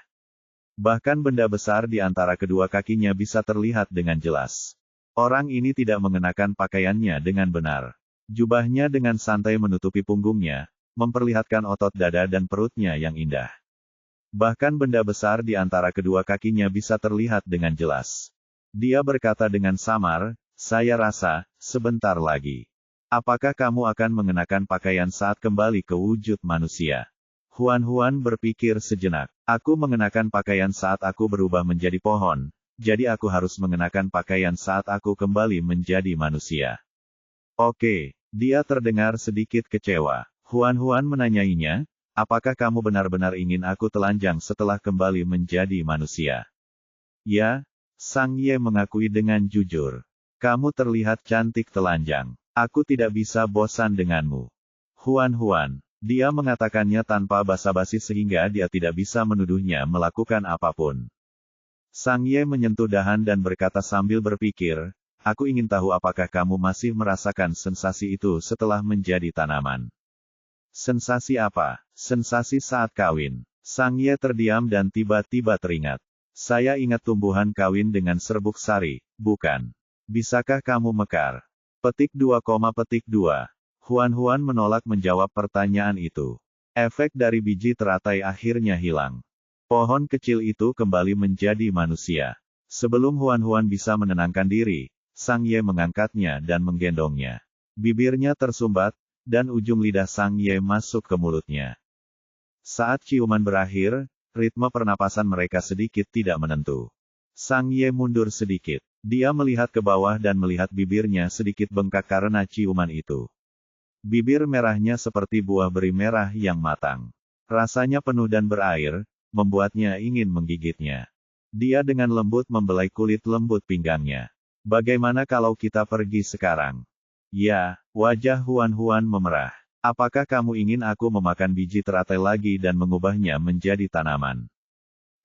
Bahkan benda besar di antara kedua kakinya bisa terlihat dengan jelas. Orang ini tidak mengenakan pakaiannya dengan benar. Jubahnya dengan santai menutupi punggungnya, memperlihatkan otot dada dan perutnya yang indah. Bahkan benda besar di antara kedua kakinya bisa terlihat dengan jelas. Dia berkata dengan samar, "Saya rasa, sebentar lagi. Apakah kamu akan mengenakan pakaian saat kembali ke wujud manusia?" Huan berpikir sejenak. "Aku mengenakan pakaian saat aku berubah menjadi pohon, jadi aku harus mengenakan pakaian saat aku kembali menjadi manusia." Oke, dia terdengar sedikit kecewa. Huan menanyainya, "Apakah kamu benar-benar ingin aku telanjang setelah kembali menjadi manusia?" "Ya," Sang Ye mengakui dengan jujur. "Kamu terlihat cantik telanjang. Aku tidak bisa bosan denganmu." Huan. Dia mengatakannya tanpa basa-basi sehingga dia tidak bisa menuduhnya melakukan apapun. Sang Ye menyentuh dahan dan berkata sambil berpikir, "Aku ingin tahu apakah kamu masih merasakan sensasi itu setelah menjadi tanaman." "Sensasi apa?" "Sensasi saat kawin." Sang Ye terdiam dan tiba-tiba teringat. "Saya ingat tumbuhan kawin dengan serbuk sari, bukan? Bisakah kamu mekar?" Petik 2,2. Huan menolak menjawab pertanyaan itu. Efek dari biji teratai akhirnya hilang. Pohon kecil itu kembali menjadi manusia. Sebelum Huan bisa menenangkan diri, Sang Ye mengangkatnya dan menggendongnya. Bibirnya tersumbat, dan ujung lidah Sang Ye masuk ke mulutnya. Saat ciuman berakhir, ritme pernapasan mereka sedikit tidak menentu. Sang Ye mundur sedikit. Dia melihat ke bawah dan melihat bibirnya sedikit bengkak karena ciuman itu. Bibir merahnya seperti buah beri merah yang matang. Rasanya penuh dan berair, membuatnya ingin menggigitnya. Dia dengan lembut membelai kulit lembut pinggangnya. Bagaimana kalau kita pergi sekarang? Ya, wajah Huan memerah. Apakah kamu ingin aku memakan biji teratai lagi dan mengubahnya menjadi tanaman?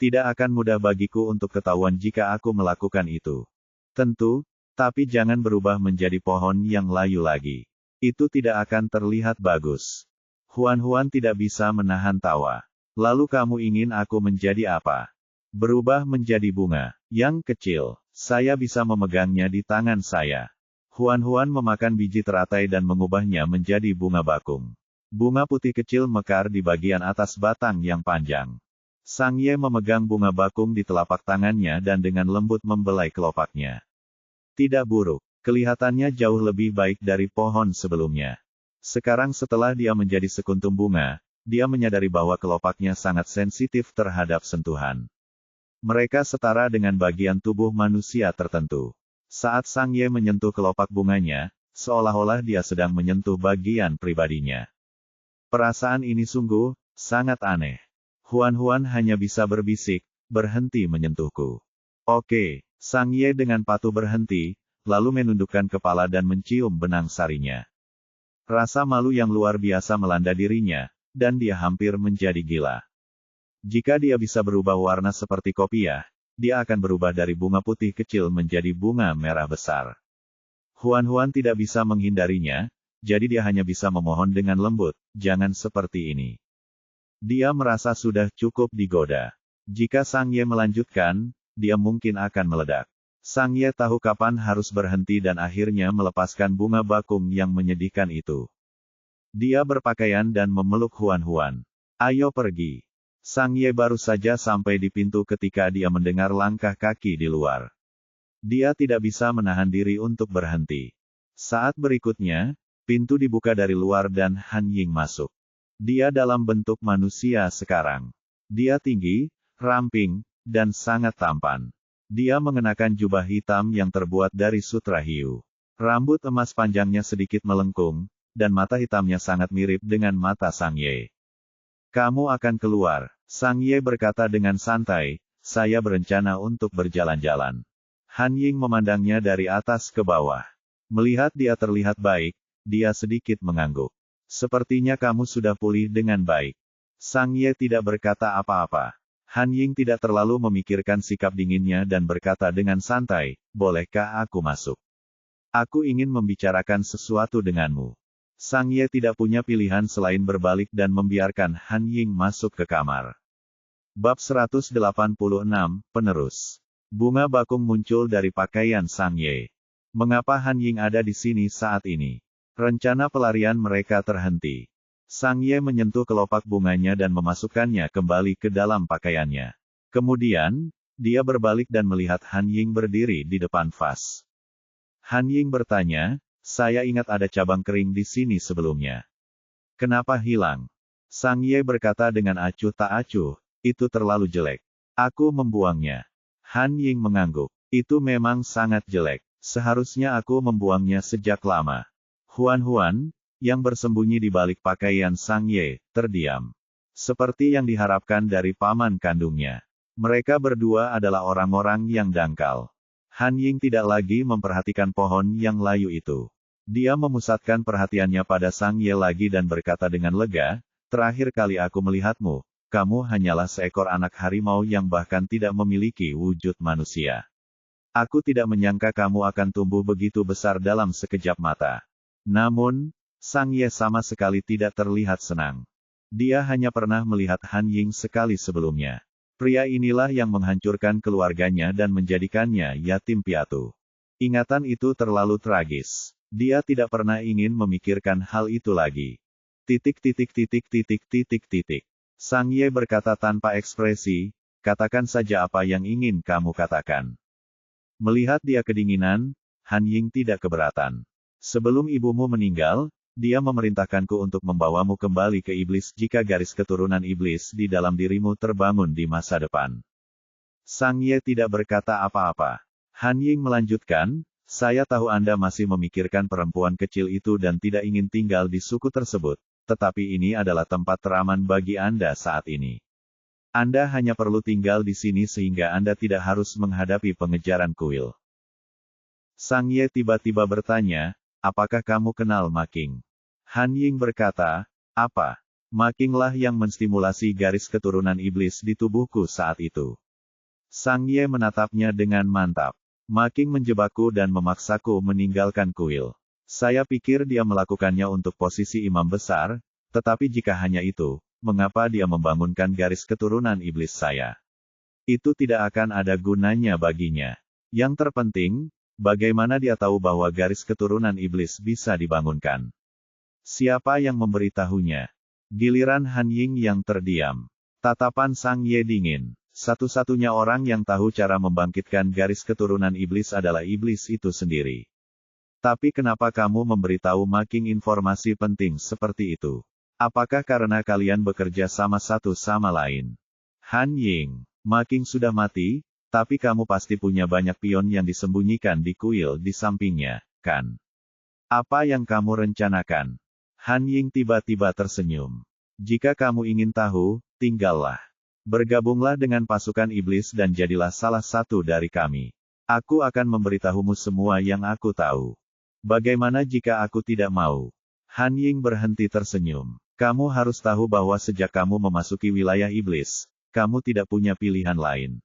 Tidak akan mudah bagiku untuk ketahuan jika aku melakukan itu. Tentu, tapi jangan berubah menjadi pohon yang layu lagi. Itu tidak akan terlihat bagus. Huan tidak bisa menahan tawa. Lalu kamu ingin aku menjadi apa? Berubah menjadi bunga yang kecil. Saya bisa memegangnya di tangan saya. Huan memakan biji teratai dan mengubahnya menjadi bunga bakung. Bunga putih kecil mekar di bagian atas batang yang panjang. Sang Ye memegang bunga bakung di telapak tangannya dan dengan lembut membelai kelopaknya. Tidak buruk, kelihatannya jauh lebih baik dari pohon sebelumnya. Sekarang setelah dia menjadi sekuntum bunga, dia menyadari bahwa kelopaknya sangat sensitif terhadap sentuhan. Mereka setara dengan bagian tubuh manusia tertentu. Saat Sang Ye menyentuh kelopak bunganya, seolah-olah dia sedang menyentuh bagian pribadinya. Perasaan ini sungguh sangat aneh. Huan hanya bisa berbisik, berhenti menyentuhku. Oke, Sang Ye dengan patuh berhenti, lalu menundukkan kepala dan mencium benang sarinya. Rasa malu yang luar biasa melanda dirinya, dan dia hampir menjadi gila. Jika dia bisa berubah warna seperti kopiah, dia akan berubah dari bunga putih kecil menjadi bunga merah besar. Huan tidak bisa menghindarinya, jadi dia hanya bisa memohon dengan lembut, jangan seperti ini. Dia merasa sudah cukup digoda. Jika Sang Ye melanjutkan, dia mungkin akan meledak. Sang Ye tahu kapan harus berhenti dan akhirnya melepaskan bunga bakung yang menyedihkan itu. Dia berpakaian dan memeluk Huan. Ayo pergi. Sang Ye baru saja sampai di pintu ketika dia mendengar langkah kaki di luar. Dia tidak bisa menahan diri untuk berhenti. Saat berikutnya, pintu dibuka dari luar dan Han Ying masuk. Dia dalam bentuk manusia sekarang. Dia tinggi, ramping, dan sangat tampan. Dia mengenakan jubah hitam yang terbuat dari sutra hiu. Rambut emas panjangnya sedikit melengkung, dan mata hitamnya sangat mirip dengan mata Sang Ye. Kamu akan keluar, Sang Ye berkata dengan santai, saya berencana untuk berjalan-jalan. Han Ying memandangnya dari atas ke bawah. Melihat dia terlihat baik, dia sedikit mengangguk. Sepertinya kamu sudah pulih dengan baik. Sang Ye tidak berkata apa-apa. Han Ying tidak terlalu memikirkan sikap dinginnya dan berkata dengan santai, bolehkah aku masuk? Aku ingin membicarakan sesuatu denganmu. Sang Ye tidak punya pilihan selain berbalik dan membiarkan Han Ying masuk ke kamar. Bab 186, Penerus. Bunga bakung muncul dari pakaian Sang Ye. Mengapa Han Ying ada di sini saat ini? Rencana pelarian mereka terhenti. Sang Ye menyentuh kelopak bunganya dan memasukkannya kembali ke dalam pakaiannya. Kemudian, dia berbalik dan melihat Han Ying berdiri di depan vas. Han Ying bertanya, saya ingat ada cabang kering di sini sebelumnya. Kenapa hilang? Sang Ye berkata dengan acuh tak acuh, itu terlalu jelek. Aku membuangnya. Han Ying mengangguk. Itu memang sangat jelek. Seharusnya aku membuangnya sejak lama. Huan, yang bersembunyi di balik pakaian Sang Ye, terdiam. Seperti yang diharapkan dari paman kandungnya. Mereka berdua adalah orang-orang yang dangkal. Han Ying tidak lagi memperhatikan pohon yang layu itu. Dia memusatkan perhatiannya pada Sang Ye lagi dan berkata dengan lega, terakhir kali aku melihatmu, kamu hanyalah seekor anak harimau yang bahkan tidak memiliki wujud manusia. Aku tidak menyangka kamu akan tumbuh begitu besar dalam sekejap mata. Namun, Sang Ye sama sekali tidak terlihat senang. Dia hanya pernah melihat Han Ying sekali sebelumnya. Pria inilah yang menghancurkan keluarganya dan menjadikannya yatim piatu. Ingatan itu terlalu tragis. Dia tidak pernah ingin memikirkan hal itu lagi. Sang Ye berkata tanpa ekspresi, katakan saja apa yang ingin kamu katakan. Melihat dia kedinginan, Han Ying tidak keberatan. Sebelum ibumu meninggal, Dia memerintahkanku untuk membawamu kembali ke iblis jika garis keturunan iblis di dalam dirimu terbangun di masa depan. Sang Ye tidak berkata apa-apa. Han Ying melanjutkan, saya tahu Anda masih memikirkan perempuan kecil itu dan tidak ingin tinggal di suku tersebut, tetapi ini adalah tempat teraman bagi Anda saat ini. Anda hanya perlu tinggal di sini sehingga Anda tidak harus menghadapi pengejaran kuil. Sang Ye tiba-tiba bertanya, apakah kamu kenal Ma King? Han Ying berkata, apa? Ma King lah yang menstimulasi garis keturunan iblis di tubuhku saat itu. Sang Ye menatapnya dengan mantap. Ma King menjebakku dan memaksaku meninggalkan kuil. Saya pikir dia melakukannya untuk posisi imam besar, tetapi jika hanya itu, mengapa dia membangunkan garis keturunan iblis saya? Itu tidak akan ada gunanya baginya. Yang terpenting, bagaimana dia tahu bahwa garis keturunan iblis bisa dibangunkan? Siapa yang memberitahunya? Giliran Han Ying yang terdiam. Tatapan Sang Ye dingin. Satu-satunya orang yang tahu cara membangkitkan garis keturunan iblis adalah iblis itu sendiri. Tapi kenapa kamu memberitahu Ma King informasi penting seperti itu? Apakah karena kalian bekerja sama satu sama lain? Han Ying, Ma King sudah mati, tapi kamu pasti punya banyak pion yang disembunyikan di kuil di sampingnya, kan? Apa yang kamu rencanakan? Han Ying tiba-tiba tersenyum. Jika kamu ingin tahu, tinggallah. Bergabunglah dengan pasukan iblis dan jadilah salah satu dari kami. Aku akan memberitahumu semua yang aku tahu. Bagaimana jika aku tidak mau? Han Ying berhenti tersenyum. Kamu harus tahu bahwa sejak kamu memasuki wilayah iblis, kamu tidak punya pilihan lain.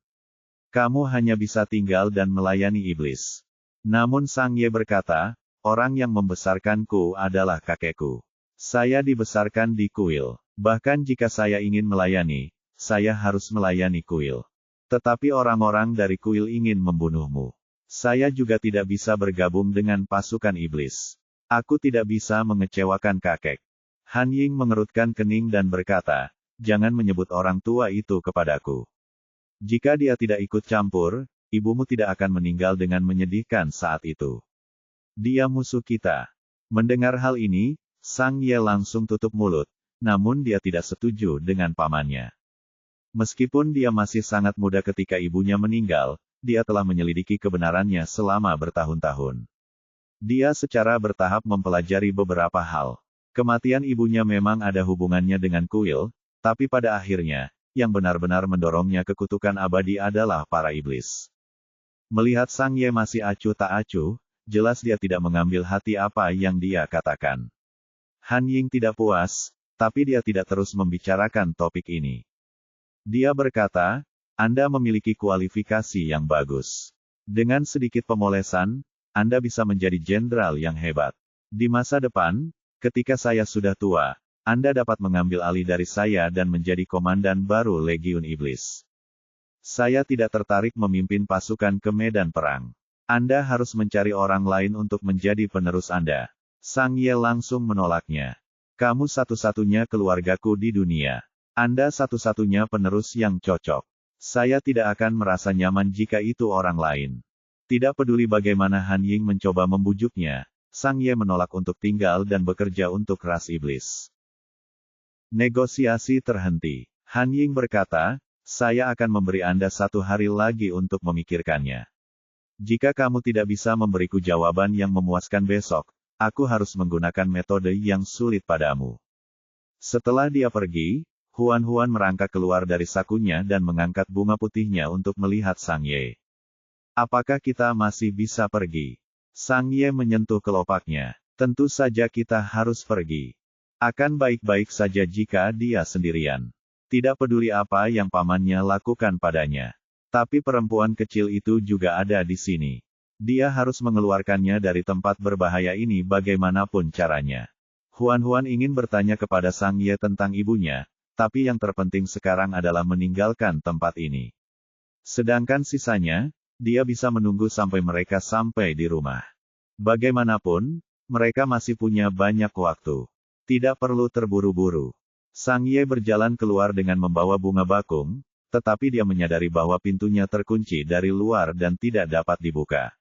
Kamu hanya bisa tinggal dan melayani iblis. Namun Sang Ye berkata, orang yang membesarkanku adalah kakekku. Saya dibesarkan di kuil. Bahkan jika saya ingin melayani, saya harus melayani kuil. Tetapi orang-orang dari kuil ingin membunuhmu. Saya juga tidak bisa bergabung dengan pasukan iblis. Aku tidak bisa mengecewakan kakek. Han Ying mengerutkan kening dan berkata, jangan menyebut orang tua itu kepadaku. Jika dia tidak ikut campur, ibumu tidak akan meninggal dengan menyedihkan saat itu. Dia musuh kita. Mendengar hal ini, Sang Ye langsung tutup mulut, namun dia tidak setuju dengan pamannya. Meskipun dia masih sangat muda ketika ibunya meninggal, dia telah menyelidiki kebenarannya selama bertahun-tahun. Dia secara bertahap mempelajari beberapa hal. Kematian ibunya memang ada hubungannya dengan kuil, tapi pada akhirnya, yang benar-benar mendorongnya ke kutukan abadi adalah para iblis. Melihat Sang Ye masih acuh tak acuh, jelas dia tidak mengambil hati apa yang dia katakan. Han Ying tidak puas, tapi dia tidak terus membicarakan topik ini. Dia berkata, Anda memiliki kualifikasi yang bagus. Dengan sedikit pemolesan, Anda bisa menjadi jenderal yang hebat. Di masa depan, ketika saya sudah tua, Anda dapat mengambil alih dari saya dan menjadi komandan baru Legiun Iblis. Saya tidak tertarik memimpin pasukan ke medan perang. Anda harus mencari orang lain untuk menjadi penerus Anda. Sang Ye langsung menolaknya. Kamu satu-satunya keluargaku di dunia. Anda satu-satunya penerus yang cocok. Saya tidak akan merasa nyaman jika itu orang lain. Tidak peduli bagaimana Han Ying mencoba membujuknya, Sang Ye menolak untuk tinggal dan bekerja untuk ras iblis. Negosiasi terhenti. Han Ying berkata, saya akan memberi Anda 1 hari lagi untuk memikirkannya. Jika kamu tidak bisa memberiku jawaban yang memuaskan besok, aku harus menggunakan metode yang sulit padamu. Setelah dia pergi, Huan merangkak keluar dari sakunya dan mengangkat bunga putihnya untuk melihat Sang Ye. Apakah kita masih bisa pergi? Sang Ye menyentuh kelopaknya. Tentu saja kita harus pergi. Akan baik-baik saja jika dia sendirian. Tidak peduli apa yang pamannya lakukan padanya. Tapi perempuan kecil itu juga ada di sini. Dia harus mengeluarkannya dari tempat berbahaya ini bagaimanapun caranya. Huan ingin bertanya kepada Sang Ye tentang ibunya, tapi yang terpenting sekarang adalah meninggalkan tempat ini. Sedangkan sisanya, dia bisa menunggu sampai mereka sampai di rumah. Bagaimanapun, mereka masih punya banyak waktu. Tidak perlu terburu-buru. Sang Ye berjalan keluar dengan membawa bunga bakung, tetapi dia menyadari bahwa pintunya terkunci dari luar dan tidak dapat dibuka.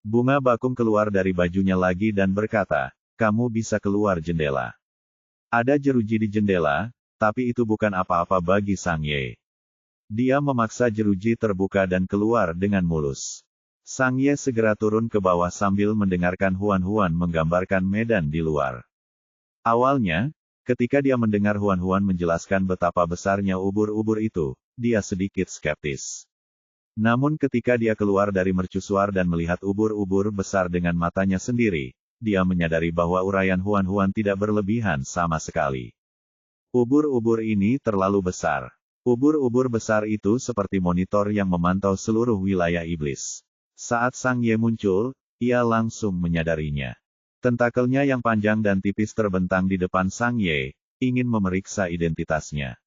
Bunga bakung keluar dari bajunya lagi dan berkata, kamu bisa keluar jendela. Ada jeruji di jendela, tapi itu bukan apa-apa bagi Sang Ye. Dia memaksa jeruji terbuka dan keluar dengan mulus. Sang Ye segera turun ke bawah sambil mendengarkan Huan-Huan menggambarkan medan di luar. Awalnya, ketika dia mendengar Huan-Huan menjelaskan betapa besarnya ubur-ubur itu, dia sedikit skeptis. Namun ketika dia keluar dari mercusuar dan melihat ubur-ubur besar dengan matanya sendiri, dia menyadari bahwa uraian Huan-Huan tidak berlebihan sama sekali. Ubur-ubur ini terlalu besar. Ubur-ubur besar itu seperti monitor yang memantau seluruh wilayah iblis. Saat Sang Ye muncul, ia langsung menyadarinya. Tentakelnya yang panjang dan tipis terbentang di depan Sang Ye, ingin memeriksa identitasnya.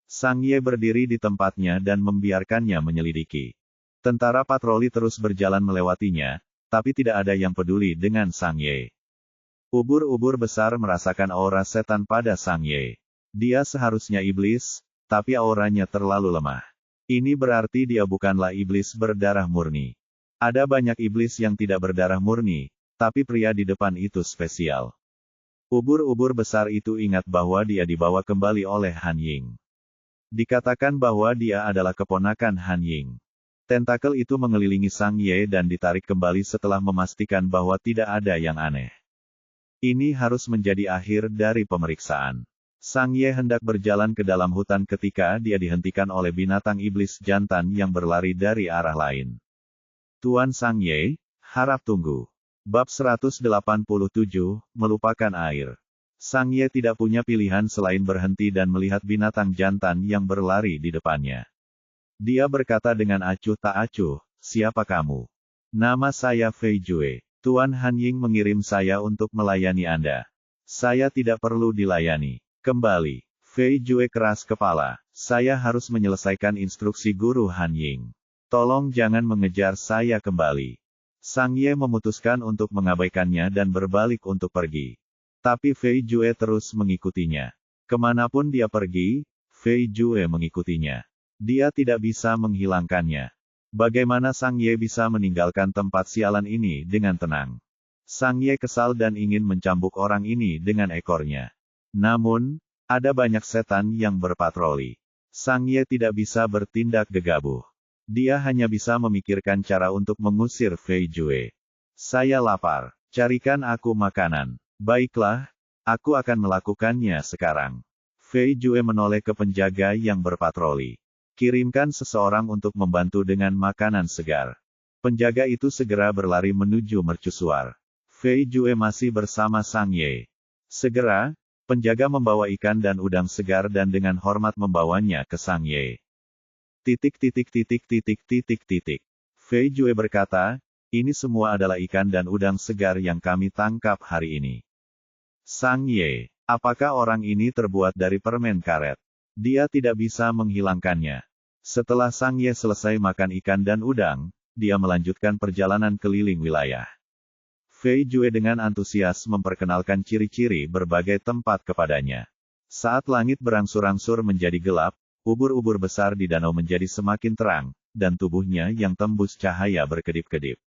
Sang Ye berdiri di tempatnya dan membiarkannya menyelidiki. Tentara patroli terus berjalan melewatinya, tapi tidak ada yang peduli dengan Sang Ye. Ubur-ubur besar merasakan aura setan pada Sang Ye. Dia seharusnya iblis, tapi auranya terlalu lemah. Ini berarti dia bukanlah iblis berdarah murni. Ada banyak iblis yang tidak berdarah murni, tapi pria di depan itu spesial. Ubur-ubur besar itu ingat bahwa dia dibawa kembali oleh Han Ying. Dikatakan bahwa dia adalah keponakan Han Ying. Tentakel itu mengelilingi Sang Ye dan ditarik kembali setelah memastikan bahwa tidak ada yang aneh. Ini harus menjadi akhir dari pemeriksaan. Sang Ye hendak berjalan ke dalam hutan ketika dia dihentikan oleh binatang iblis jantan yang berlari dari arah lain. Tuan Sang Ye, harap tunggu. Bab 187, melupakan air. Sang Ye tidak punya pilihan selain berhenti dan melihat binatang jantan yang berlari di depannya. Dia berkata dengan acuh tak acuh, siapa kamu? Nama saya Fei Jue. Tuan Han Ying mengirim saya untuk melayani Anda. Saya tidak perlu dilayani. Kembali. Fei Jue keras kepala. Saya harus menyelesaikan instruksi guru Han Ying. Tolong jangan mengejar saya kembali. Sang Ye memutuskan untuk mengabaikannya dan berbalik untuk pergi. Tapi Fei Jue terus mengikutinya. Kemanapun dia pergi, Fei Jue mengikutinya. Dia tidak bisa menghilangkannya. Bagaimana Sang Ye bisa meninggalkan tempat sialan ini dengan tenang? Sang Ye kesal dan ingin mencambuk orang ini dengan ekornya. Namun, ada banyak setan yang berpatroli. Sang Ye tidak bisa bertindak gegabah. Dia hanya bisa memikirkan cara untuk mengusir Fei Jue. Saya lapar. Carikan aku makanan. Baiklah, aku akan melakukannya sekarang. Fei Jue menoleh ke penjaga yang berpatroli. Kirimkan seseorang untuk membantu dengan makanan segar. Penjaga itu segera berlari menuju mercusuar. Fei Jue masih bersama Sang Ye. Segera, penjaga membawa ikan dan udang segar dan dengan hormat membawanya ke Sang Ye. Fei Jue berkata, ini semua adalah ikan dan udang segar yang kami tangkap hari ini. Sang Ye, apakah orang ini terbuat dari permen karet? Dia tidak bisa menghilangkannya. Setelah Sang Ye selesai makan ikan dan udang, dia melanjutkan perjalanan keliling wilayah. Fei Jue dengan antusias memperkenalkan ciri-ciri berbagai tempat kepadanya. Saat langit berangsur-angsur menjadi gelap, ubur-ubur besar di danau menjadi semakin terang, dan tubuhnya yang tembus cahaya berkedip-kedip.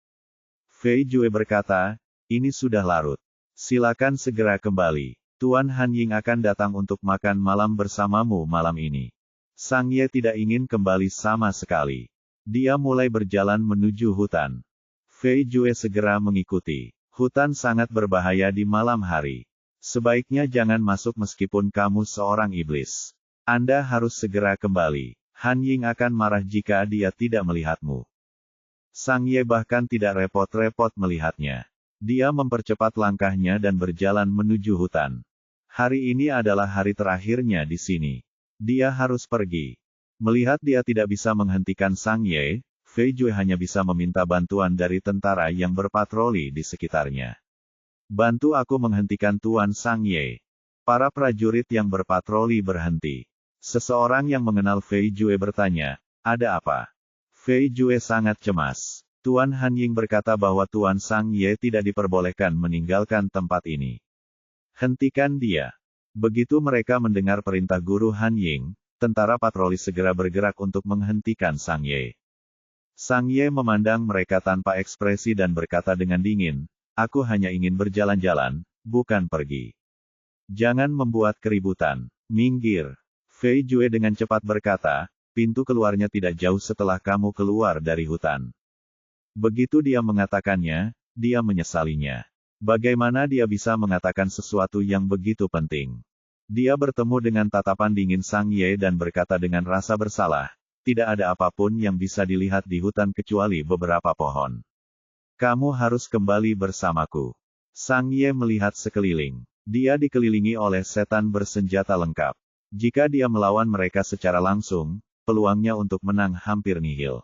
Fei Jue berkata, ini sudah larut. Silakan segera kembali. Tuan Han Ying akan datang untuk makan malam bersamamu malam ini. Sang Ye tidak ingin kembali sama sekali. Dia mulai berjalan menuju hutan. Fei Jue segera mengikuti. Hutan sangat berbahaya di malam hari. Sebaiknya jangan masuk meskipun kamu seorang iblis. Anda harus segera kembali. Han Ying akan marah jika dia tidak melihatmu. Sang Ye bahkan tidak repot-repot melihatnya. Dia mempercepat langkahnya dan berjalan menuju hutan. Hari ini adalah hari terakhirnya di sini. Dia harus pergi. Melihat dia tidak bisa menghentikan Sang Ye, Fei Jue hanya bisa meminta bantuan dari tentara yang berpatroli di sekitarnya. Bantu aku menghentikan Tuan Sang Ye. Para prajurit yang berpatroli berhenti. Seseorang yang mengenal Fei Jue bertanya, ada apa? Fei Jue sangat cemas. Tuan Han Ying berkata bahwa Tuan Sang Ye tidak diperbolehkan meninggalkan tempat ini. Hentikan dia. Begitu mereka mendengar perintah guru Han Ying, tentara patroli segera bergerak untuk menghentikan Sang Ye. Sang Ye memandang mereka tanpa ekspresi dan berkata dengan dingin, aku hanya ingin berjalan-jalan, bukan pergi. Jangan membuat keributan. Minggir. Fei Jue dengan cepat berkata, pintu keluarnya tidak jauh setelah kamu keluar dari hutan. Begitu dia mengatakannya, dia menyesalinya. Bagaimana dia bisa mengatakan sesuatu yang begitu penting? Dia bertemu dengan tatapan dingin Sang Ye dan berkata dengan rasa bersalah, tidak ada apapun yang bisa dilihat di hutan kecuali beberapa pohon. Kamu harus kembali bersamaku. Sang Ye melihat sekeliling. Dia dikelilingi oleh setan bersenjata lengkap. Jika dia melawan mereka secara langsung, peluangnya untuk menang hampir nihil.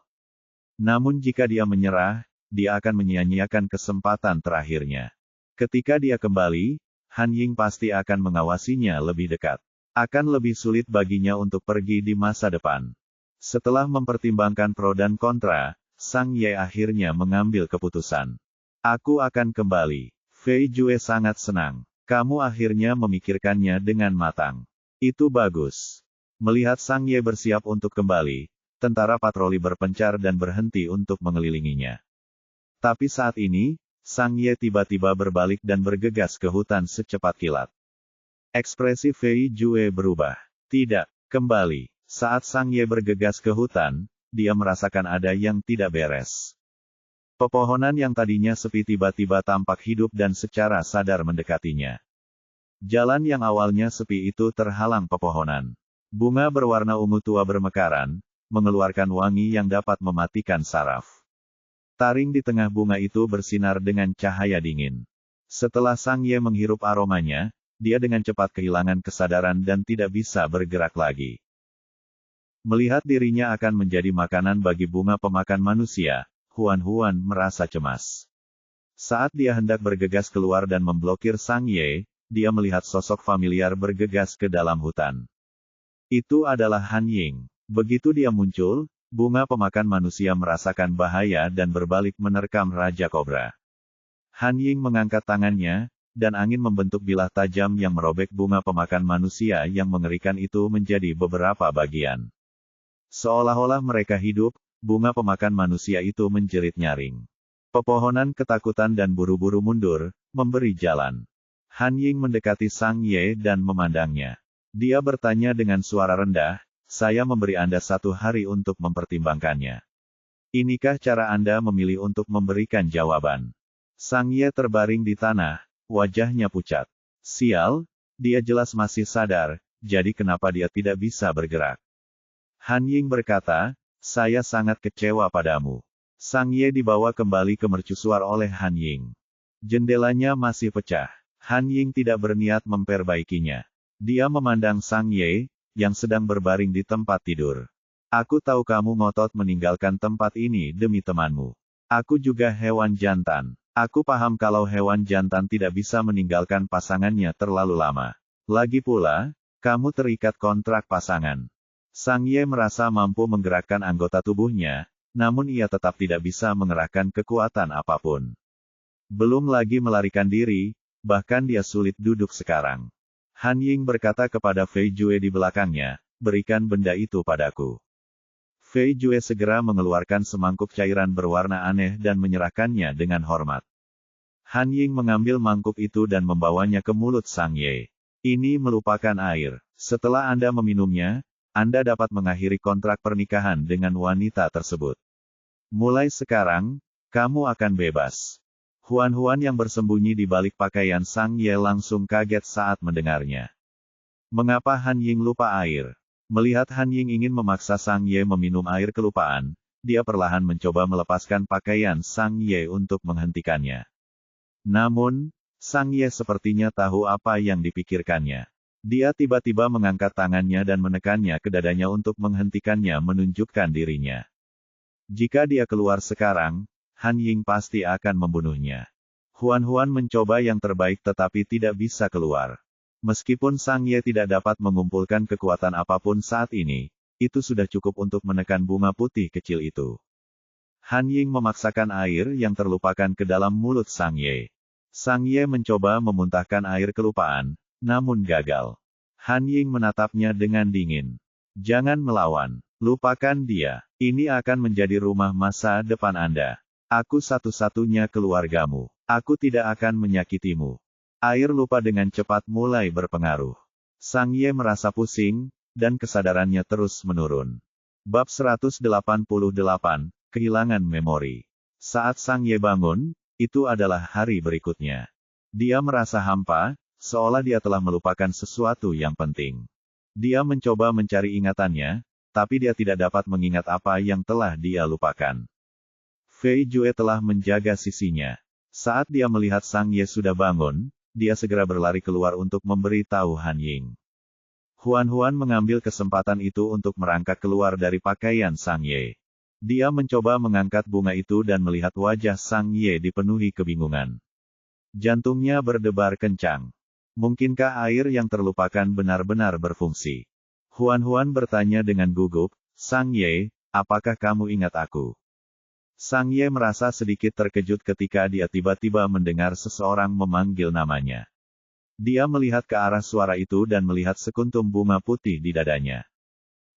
Namun jika dia menyerah, dia akan menyia-nyiakan kesempatan terakhirnya. Ketika dia kembali, Han Ying pasti akan mengawasinya lebih dekat. Akan lebih sulit baginya untuk pergi di masa depan. Setelah mempertimbangkan pro dan kontra, Sang Ye akhirnya mengambil keputusan. Aku akan kembali. Fei Jue sangat senang. Kamu akhirnya memikirkannya dengan matang. Itu bagus. Melihat Sang Ye bersiap untuk kembali, tentara patroli berpencar dan berhenti untuk mengelilinginya. Tapi saat ini, Sang Ye tiba-tiba berbalik dan bergegas ke hutan secepat kilat. Ekspresi Fei Jue berubah. Tidak, kembali. Saat Sang Ye bergegas ke hutan, dia merasakan ada yang tidak beres. Pepohonan yang tadinya sepi tiba-tiba tampak hidup dan secara sadar mendekatinya. Jalan yang awalnya sepi itu terhalang pepohonan. Bunga berwarna ungu tua bermekaran, mengeluarkan wangi yang dapat mematikan saraf. Taring di tengah bunga itu bersinar dengan cahaya dingin. Setelah Sang Ye menghirup aromanya, dia dengan cepat kehilangan kesadaran dan tidak bisa bergerak lagi. Melihat dirinya akan menjadi makanan bagi bunga pemakan manusia, Huan merasa cemas. Saat dia hendak bergegas keluar dan memblokir Sang Ye, dia melihat sosok familiar bergegas ke dalam hutan. Itu adalah Han Ying. Begitu dia muncul, bunga pemakan manusia merasakan bahaya dan berbalik menerkam Raja Kobra. Han Ying mengangkat tangannya, dan angin membentuk bilah tajam yang merobek bunga pemakan manusia yang mengerikan itu menjadi beberapa bagian. Seolah-olah mereka hidup, bunga pemakan manusia itu menjerit nyaring. Pepohonan ketakutan dan buru-buru mundur, memberi jalan. Han Ying mendekati Sang Ye dan memandangnya. Dia bertanya dengan suara rendah, saya memberi Anda 1 hari untuk mempertimbangkannya. Inikah cara Anda memilih untuk memberikan jawaban? Sang Ye terbaring di tanah, wajahnya pucat. Sial, dia jelas masih sadar, jadi kenapa dia tidak bisa bergerak? Han Ying berkata, saya sangat kecewa padamu. Sang Ye dibawa kembali ke mercusuar oleh Han Ying. Jendelanya masih pecah. Han Ying tidak berniat memperbaikinya. Dia memandang Sang Ye, yang sedang berbaring di tempat tidur. Aku tahu kamu ngotot meninggalkan tempat ini demi temanmu. Aku juga hewan jantan. Aku paham kalau hewan jantan tidak bisa meninggalkan pasangannya terlalu lama. Lagi pula, kamu terikat kontrak pasangan. Sang Ye merasa mampu menggerakkan anggota tubuhnya, namun ia tetap tidak bisa mengerahkan kekuatan apapun. Belum lagi melarikan diri, bahkan dia sulit duduk sekarang. Han Ying berkata kepada Fei Jue di belakangnya, berikan benda itu padaku. Fei Jue segera mengeluarkan semangkuk cairan berwarna aneh dan menyerahkannya dengan hormat. Han Ying mengambil mangkuk itu dan membawanya ke mulut Sang Ye. Ini merupakan air. Setelah Anda meminumnya, Anda dapat mengakhiri kontrak pernikahan dengan wanita tersebut. Mulai sekarang, kamu akan bebas. Huan yang bersembunyi di balik pakaian Sang Ye langsung kaget saat mendengarnya. Mengapa Han Ying lupa air? Melihat Han Ying ingin memaksa Sang Ye meminum air kelupaan, dia perlahan mencoba melepaskan pakaian Sang Ye untuk menghentikannya. Namun, Sang Ye sepertinya tahu apa yang dipikirkannya. Dia tiba-tiba mengangkat tangannya dan menekannya ke dadanya untuk menghentikannya menunjukkan dirinya. Jika dia keluar sekarang, Han Ying pasti akan membunuhnya. Huan mencoba yang terbaik tetapi tidak bisa keluar. Meskipun Sang Ye tidak dapat mengumpulkan kekuatan apapun saat ini, itu sudah cukup untuk menekan bunga putih kecil itu. Han Ying memaksakan air yang terlupakan ke dalam mulut Sang Ye. Sang Ye mencoba memuntahkan air kelupaan, namun gagal. Han Ying menatapnya dengan dingin. Jangan melawan. Lupakan dia. Ini akan menjadi rumah masa depan Anda. Aku satu-satunya keluargamu. Aku tidak akan menyakitimu. Air lupa dengan cepat mulai berpengaruh. Sang Ye merasa pusing, dan kesadarannya terus menurun. Bab 188, Kehilangan Memori. Saat Sang Ye bangun, itu adalah hari berikutnya. Dia merasa hampa, seolah dia telah melupakan sesuatu yang penting. Dia mencoba mencari ingatannya, tapi dia tidak dapat mengingat apa yang telah dia lupakan. Fei Jue telah menjaga sisinya. Saat dia melihat Sang Ye sudah bangun, dia segera berlari keluar untuk memberi tahu Han Ying. Huan mengambil kesempatan itu untuk merangkak keluar dari pakaian Sang Ye. Dia mencoba mengangkat bunga itu dan melihat wajah Sang Ye dipenuhi kebingungan. Jantungnya berdebar kencang. Mungkinkah air yang terlupakan benar-benar berfungsi? Huan bertanya dengan gugup, Sang Ye, apakah kamu ingat aku? Sang Ye merasa sedikit terkejut ketika dia tiba-tiba mendengar seseorang memanggil namanya. Dia melihat ke arah suara itu dan melihat sekuntum bunga putih di dadanya.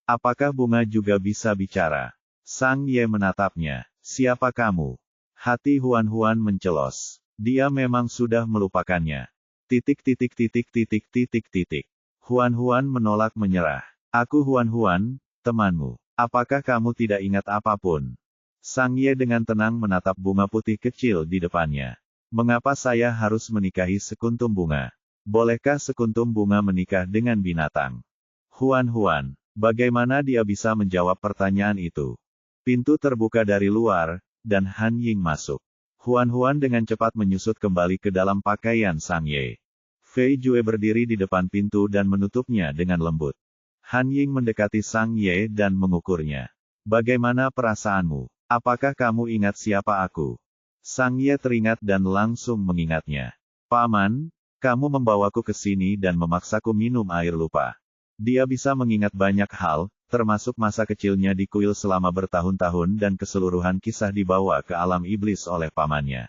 Apakah bunga juga bisa bicara? Sang Ye menatapnya. Siapa kamu? Hati Huan mencelos. Dia memang sudah melupakannya. Huan menolak menyerah. Aku Huan, temanmu. Apakah kamu tidak ingat apapun? Sang Ye dengan tenang menatap bunga putih kecil di depannya. Mengapa saya harus menikahi sekuntum bunga? Bolehkah sekuntum bunga menikah dengan binatang? Huan, bagaimana dia bisa menjawab pertanyaan itu? Pintu terbuka dari luar, dan Han Ying masuk. Huan dengan cepat menyusut kembali ke dalam pakaian Sang Ye. Fei Jue berdiri di depan pintu dan menutupnya dengan lembut. Han Ying mendekati Sang Ye dan mengukurnya. Bagaimana perasaanmu? Apakah kamu ingat siapa aku? Sang Ye teringat dan langsung mengingatnya. Paman, kamu membawaku ke sini dan memaksaku minum air lupa. Dia bisa mengingat banyak hal, termasuk masa kecilnya di kuil selama bertahun-tahun dan keseluruhan kisah dibawa ke alam iblis oleh pamannya.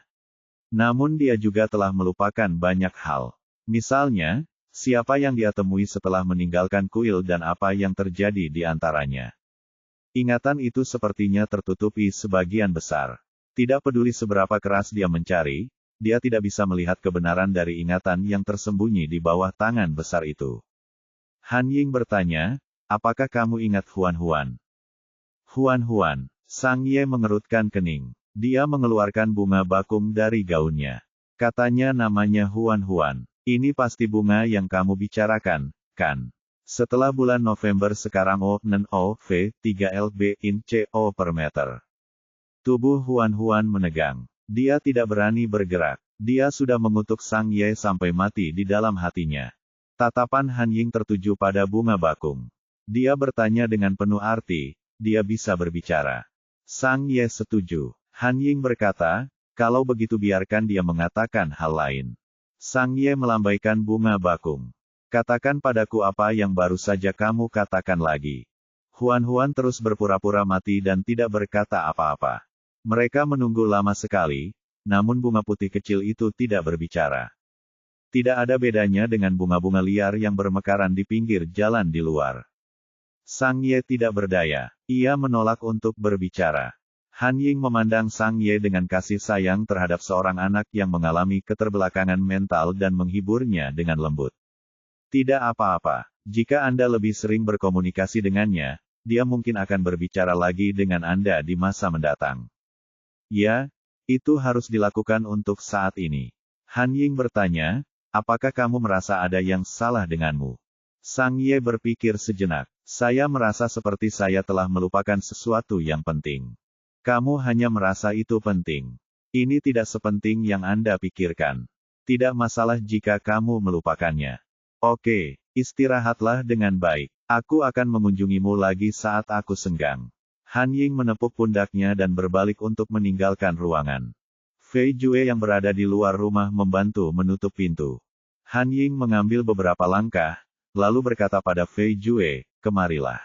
Namun dia juga telah melupakan banyak hal. Misalnya, siapa yang dia temui setelah meninggalkan kuil dan apa yang terjadi di antaranya. Ingatan itu sepertinya tertutupi sebagian besar. Tidak peduli seberapa keras dia mencari, dia tidak bisa melihat kebenaran dari ingatan yang tersembunyi di bawah tangan besar itu. Han Ying bertanya, apakah kamu ingat Huan? Huan, Sang Ye mengerutkan kening. Dia mengeluarkan bunga bakung dari gaunnya. Katanya namanya Huan. Ini pasti bunga yang kamu bicarakan, kan? Setelah bulan November sekarang V 3 lb in CO per meter. Tubuh Huan menegang. Dia tidak berani bergerak. Dia sudah mengutuk Sang Ye sampai mati di dalam hatinya. Tatapan Han Ying tertuju pada bunga bakung. Dia bertanya dengan penuh arti, dia bisa berbicara. Sang Ye setuju. Han Ying berkata, kalau begitu biarkan dia mengatakan hal lain. Sang Ye melambaikan bunga bakung. Katakan padaku apa yang baru saja kamu katakan lagi. Huan terus berpura-pura mati dan tidak berkata apa-apa. Mereka menunggu lama sekali, namun bunga putih kecil itu tidak berbicara. Tidak ada bedanya dengan bunga-bunga liar yang bermekaran di pinggir jalan di luar. Sang Ye tidak berdaya. Ia menolak untuk berbicara. Han Ying memandang Sang Ye dengan kasih sayang terhadap seorang anak yang mengalami keterbelakangan mental dan menghiburnya dengan lembut. Tidak apa-apa. Jika Anda lebih sering berkomunikasi dengannya, dia mungkin akan berbicara lagi dengan Anda di masa mendatang. Ya, itu harus dilakukan untuk saat ini. Han Ying bertanya, apakah kamu merasa ada yang salah denganmu? Sang Ye berpikir sejenak. Saya merasa seperti saya telah melupakan sesuatu yang penting. Kamu hanya merasa itu penting. Ini tidak sepenting yang Anda pikirkan. Tidak masalah jika kamu melupakannya. Oke, istirahatlah dengan baik. Aku akan mengunjungimu lagi saat aku senggang. Han Ying menepuk pundaknya dan berbalik untuk meninggalkan ruangan. Fei Jue yang berada di luar rumah membantu menutup pintu. Han Ying mengambil beberapa langkah, lalu berkata pada Fei Jue, kemarilah.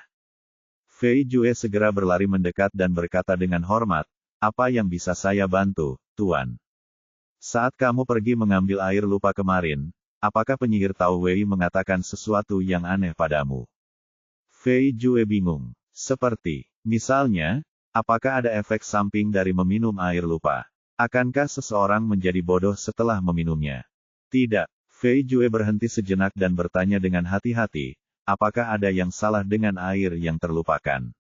Fei Jue segera berlari mendekat dan berkata dengan hormat, apa yang bisa saya bantu, Tuan? Saat kamu pergi mengambil air lupa kemarin, apakah penyihir Tao Wei mengatakan sesuatu yang aneh padamu? Fei Jue bingung. Seperti, misalnya, apakah ada efek samping dari meminum air lupa? Akankah seseorang menjadi bodoh setelah meminumnya? Tidak, Fei Jue berhenti sejenak dan bertanya dengan hati-hati, apakah ada yang salah dengan air yang terlupakan?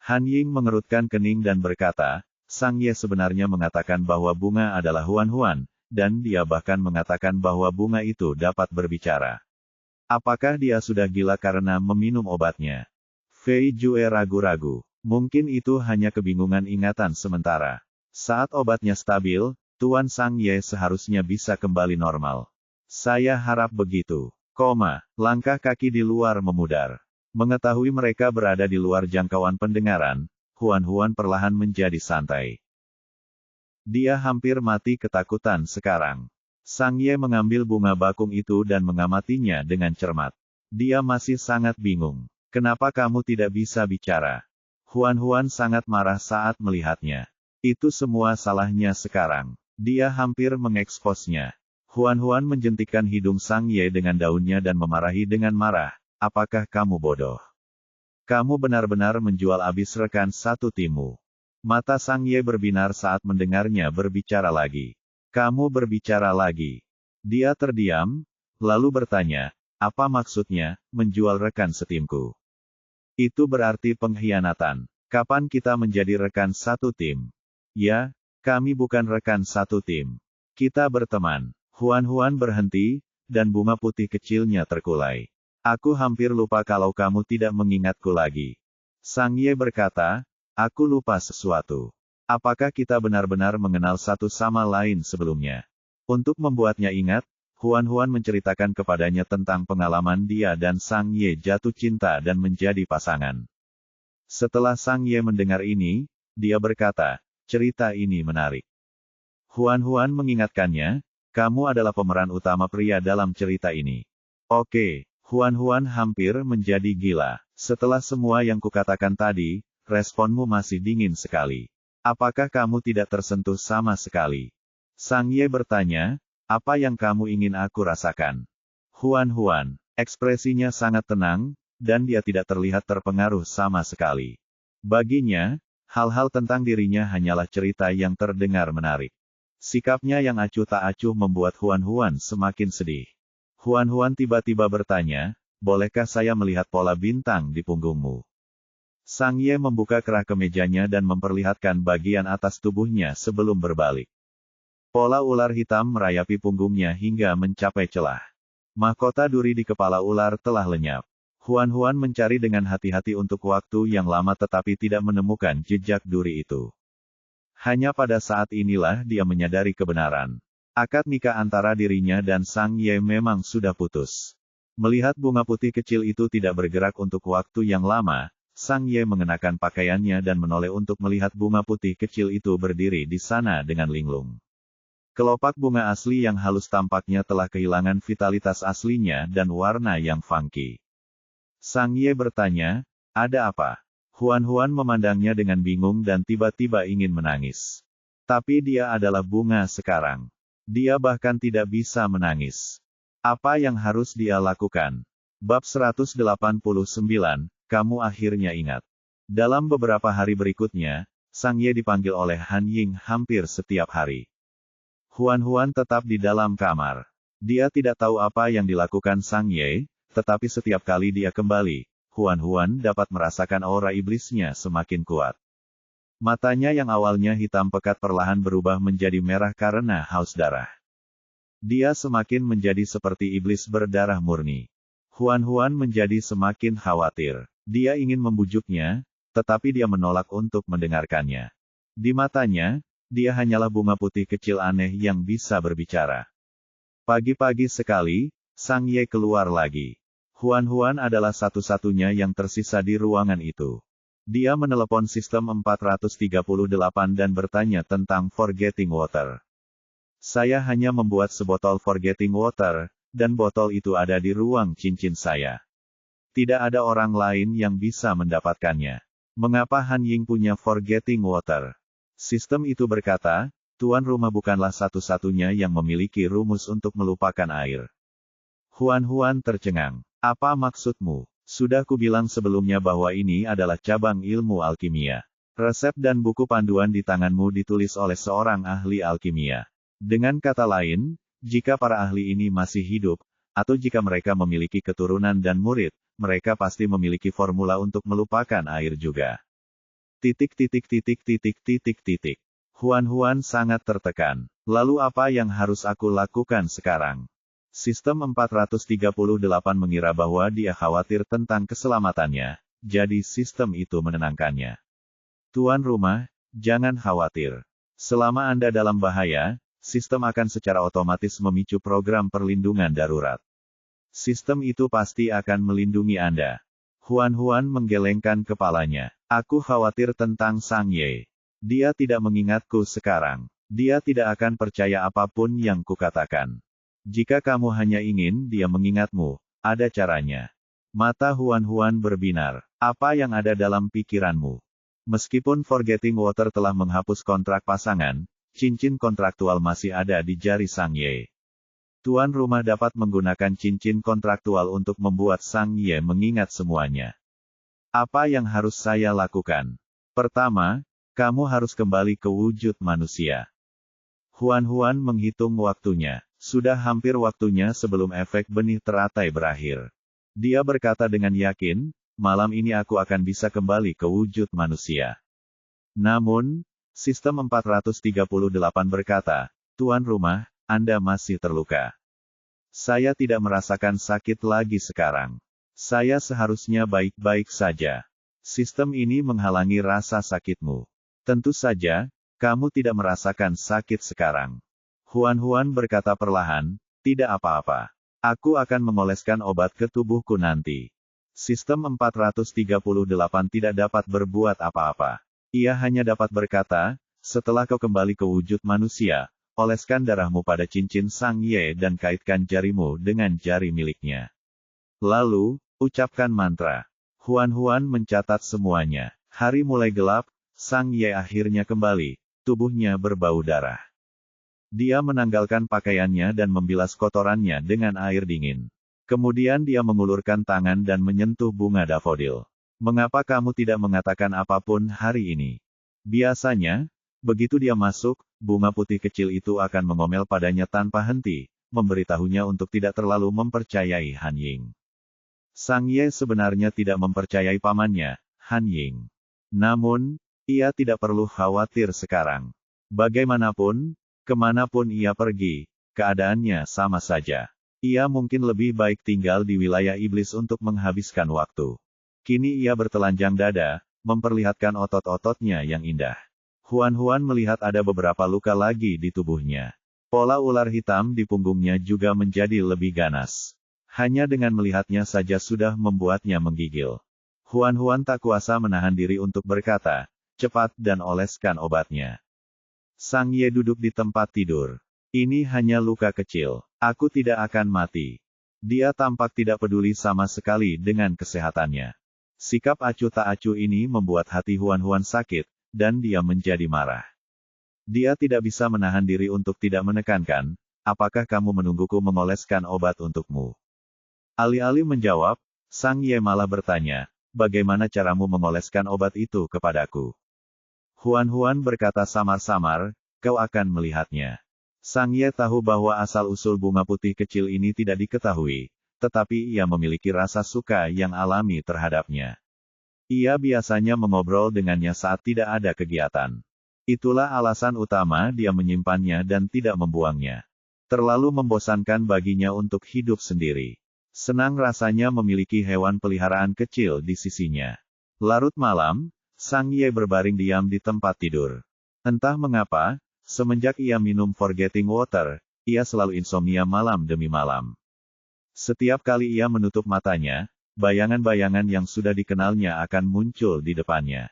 Han Ying mengerutkan kening dan berkata, Sang Ye sebenarnya mengatakan bahwa bunga adalah Huan-Huan, dan dia bahkan mengatakan bahwa bunga itu dapat berbicara. Apakah dia sudah gila karena meminum obatnya? Fei Jue ragu-ragu. Mungkin itu hanya kebingungan ingatan sementara. Saat obatnya stabil, Tuan Sang Ye seharusnya bisa kembali normal. Saya harap begitu. Langkah kaki di luar memudar. Mengetahui mereka berada di luar jangkauan pendengaran, Huan-Huan perlahan menjadi santai. Dia hampir mati ketakutan sekarang. Sang Ye mengambil bunga bakung itu dan mengamatinya dengan cermat. Dia masih sangat bingung. Kenapa kamu tidak bisa bicara? Huan-Huan sangat marah saat melihatnya. Itu semua salahnya sekarang. Dia hampir mengeksposnya. Huan-Huan menjentikkan hidung Sang Ye dengan daunnya dan memarahi dengan marah. Apakah kamu bodoh? Kamu benar-benar menjual habis rekan satu timmu. Mata Sang Ye berbinar saat mendengarnya berbicara lagi. Kamu berbicara lagi. Dia terdiam, lalu bertanya, apa maksudnya, menjual rekan setimku? Itu berarti pengkhianatan. Kapan kita menjadi rekan satu tim? Ya, kami bukan rekan satu tim. Kita berteman. Huan-Huan berhenti, dan bunga putih kecilnya terkulai. Aku hampir lupa kalau kamu tidak mengingatku lagi. Sang Ye berkata, aku lupa sesuatu. Apakah kita benar-benar mengenal satu sama lain sebelumnya? Untuk membuatnya ingat, Huan-Huan menceritakan kepadanya tentang pengalaman dia dan Sang Ye jatuh cinta dan menjadi pasangan. Setelah Sang Ye mendengar ini, dia berkata, cerita ini menarik. Huan-Huan mengingatkannya, kamu adalah pemeran utama pria dalam cerita ini. Oke, Huan-Huan hampir menjadi gila. Setelah semua yang kukatakan tadi, responmu masih dingin sekali. Apakah kamu tidak tersentuh sama sekali? Sang Ye bertanya, apa yang kamu ingin aku rasakan? Huan-Huan, ekspresinya sangat tenang, dan dia tidak terlihat terpengaruh sama sekali. Baginya, hal-hal tentang dirinya hanyalah cerita yang terdengar menarik. Sikapnya yang acuh tak acuh membuat Huan-Huan semakin sedih. Huan-Huan tiba-tiba bertanya, bolehkah saya melihat pola bintang di punggungmu? Sang Ye membuka kerah kemejanya dan memperlihatkan bagian atas tubuhnya sebelum berbalik. Pola ular hitam merayapi punggungnya hingga mencapai celah. Mahkota duri di kepala ular telah lenyap. Huan-Huan mencari dengan hati-hati untuk waktu yang lama tetapi tidak menemukan jejak duri itu. Hanya pada saat inilah dia menyadari kebenaran. Akad nikah antara dirinya dan Sang Ye memang sudah putus. Melihat bunga putih kecil itu tidak bergerak untuk waktu yang lama, Sang Ye mengenakan pakaiannya dan menoleh untuk melihat bunga putih kecil itu berdiri di sana dengan linglung. Kelopak bunga asli yang halus tampaknya telah kehilangan vitalitas aslinya dan warna yang funky. Sang Ye bertanya, ada apa? Huan-Huan memandangnya dengan bingung dan tiba-tiba ingin menangis. Tapi dia adalah bunga sekarang. Dia bahkan tidak bisa menangis. Apa yang harus dia lakukan? Bab 189, kamu akhirnya ingat. Dalam beberapa hari berikutnya, Sang Ye dipanggil oleh Han Ying hampir setiap hari. Huan-Huan tetap di dalam kamar. Dia tidak tahu apa yang dilakukan Sang Ye, tetapi setiap kali dia kembali, Huan-Huan dapat merasakan aura iblisnya semakin kuat. Matanya yang awalnya hitam pekat perlahan berubah menjadi merah karena haus darah. Dia semakin menjadi seperti iblis berdarah murni. Huan-Huan menjadi semakin khawatir. Dia ingin membujuknya, tetapi dia menolak untuk mendengarkannya. Di matanya, dia hanyalah bunga putih kecil aneh yang bisa berbicara. Pagi-pagi sekali, Sang Ye keluar lagi. Huan-Huan adalah satu-satunya yang tersisa di ruangan itu. Dia menelepon sistem 438 dan bertanya tentang Forgetting Water. Saya hanya membuat sebotol Forgetting Water, dan botol itu ada di ruang cincin saya. Tidak ada orang lain yang bisa mendapatkannya. Mengapa Han Ying punya Forgetting Water? Sistem itu berkata, tuan rumah bukanlah satu-satunya yang memiliki rumus untuk melupakan air. Huan-Huan tercengang. Apa maksudmu? Sudah kubilang sebelumnya bahwa ini adalah cabang ilmu alkimia. Resep dan buku panduan di tanganmu ditulis oleh seorang ahli alkimia. Dengan kata lain, Jika para ahli ini masih hidup, atau jika mereka memiliki keturunan dan murid, mereka pasti memiliki formula untuk melupakan air juga. Huan sangat tertekan. Lalu apa yang harus aku lakukan sekarang? Sistem 438 mengira bahwa dia khawatir tentang keselamatannya, jadi sistem itu menenangkannya. Tuan rumah, jangan khawatir. Selama Anda dalam bahaya, sistem akan secara otomatis memicu program perlindungan darurat. Sistem itu pasti akan melindungi Anda. Huan menggelengkan kepalanya. Aku khawatir tentang Sang Ye. Dia tidak mengingatku sekarang. Dia tidak akan percaya apapun yang kukatakan. Jika kamu hanya ingin dia mengingatmu, ada caranya. Mata Huan berbinar. Apa yang ada dalam pikiranmu? Meskipun Forgetting Water telah menghapus kontrak pasangan, cincin kontraktual masih ada di jari Sang Ye. Tuan rumah dapat menggunakan cincin kontraktual untuk membuat Sang Ye mengingat semuanya. Apa yang harus saya lakukan? Pertama, kamu harus kembali ke wujud manusia. Huan menghitung waktunya. Sudah hampir waktunya sebelum efek benih teratai berakhir. Dia berkata dengan yakin, malam ini aku akan bisa kembali ke wujud manusia. Namun, sistem 438 berkata, Tuan rumah, Anda masih terluka. Saya tidak merasakan sakit lagi sekarang. Saya seharusnya baik-baik saja. Sistem ini menghalangi rasa sakitmu. Tentu saja, kamu tidak merasakan sakit sekarang. Huan berkata perlahan, tidak apa-apa. Aku akan mengoleskan obat ke tubuhku nanti. Sistem 438 tidak dapat berbuat apa-apa. Ia hanya dapat berkata, setelah kau kembali ke wujud manusia, oleskan darahmu pada cincin Sang Ye dan kaitkan jarimu dengan jari miliknya. Lalu, ucapkan mantra. Huan mencatat semuanya. Hari mulai gelap, Sang Ye akhirnya kembali. Tubuhnya berbau darah. Dia menanggalkan pakaiannya dan membilas kotorannya dengan air dingin. Kemudian dia mengulurkan tangan dan menyentuh bunga dafodil. Mengapa kamu tidak mengatakan apapun hari ini? Biasanya, begitu dia masuk, bunga putih kecil itu akan mengomel padanya tanpa henti, memberitahunya untuk tidak terlalu mempercayai Han Ying. Sang Ye sebenarnya tidak mempercayai pamannya, Han Ying. Namun, ia tidak perlu khawatir sekarang. Bagaimanapun, kemanapun ia pergi, keadaannya sama saja. Ia mungkin lebih baik tinggal di wilayah iblis untuk menghabiskan waktu. Kini ia bertelanjang dada, memperlihatkan otot-ototnya yang indah. Huan melihat ada beberapa luka lagi di tubuhnya. Pola ular hitam di punggungnya juga menjadi lebih ganas. Hanya dengan melihatnya saja sudah membuatnya menggigil. Huan tak kuasa menahan diri untuk berkata, cepat dan oleskan obatnya. Sang Ye duduk di tempat tidur. Ini hanya luka kecil. Aku tidak akan mati. Dia tampak tidak peduli sama sekali dengan kesehatannya. Sikap acuh tak acuh ini membuat hati Huan sakit, dan dia menjadi marah. Dia tidak bisa menahan diri untuk tidak menekankan, apakah kamu menungguku mengoleskan obat untukmu? Alih-alih menjawab, Sang Ye malah bertanya, bagaimana caramu mengoleskan obat itu kepadaku? Huan berkata samar-samar, kau akan melihatnya. Sang Ye tahu bahwa asal-usul bunga putih kecil ini tidak diketahui, tetapi ia memiliki rasa suka yang alami terhadapnya. Ia biasanya mengobrol dengannya saat tidak ada kegiatan. Itulah alasan utama dia menyimpannya dan tidak membuangnya. Terlalu membosankan baginya untuk hidup sendiri. Senang rasanya memiliki hewan peliharaan kecil di sisinya. Larut malam, Sang Ye berbaring diam di tempat tidur. Entah mengapa, semenjak ia minum Forgetting Water, ia selalu insomnia malam demi malam. Setiap kali ia menutup matanya, bayangan-bayangan yang sudah dikenalnya akan muncul di depannya.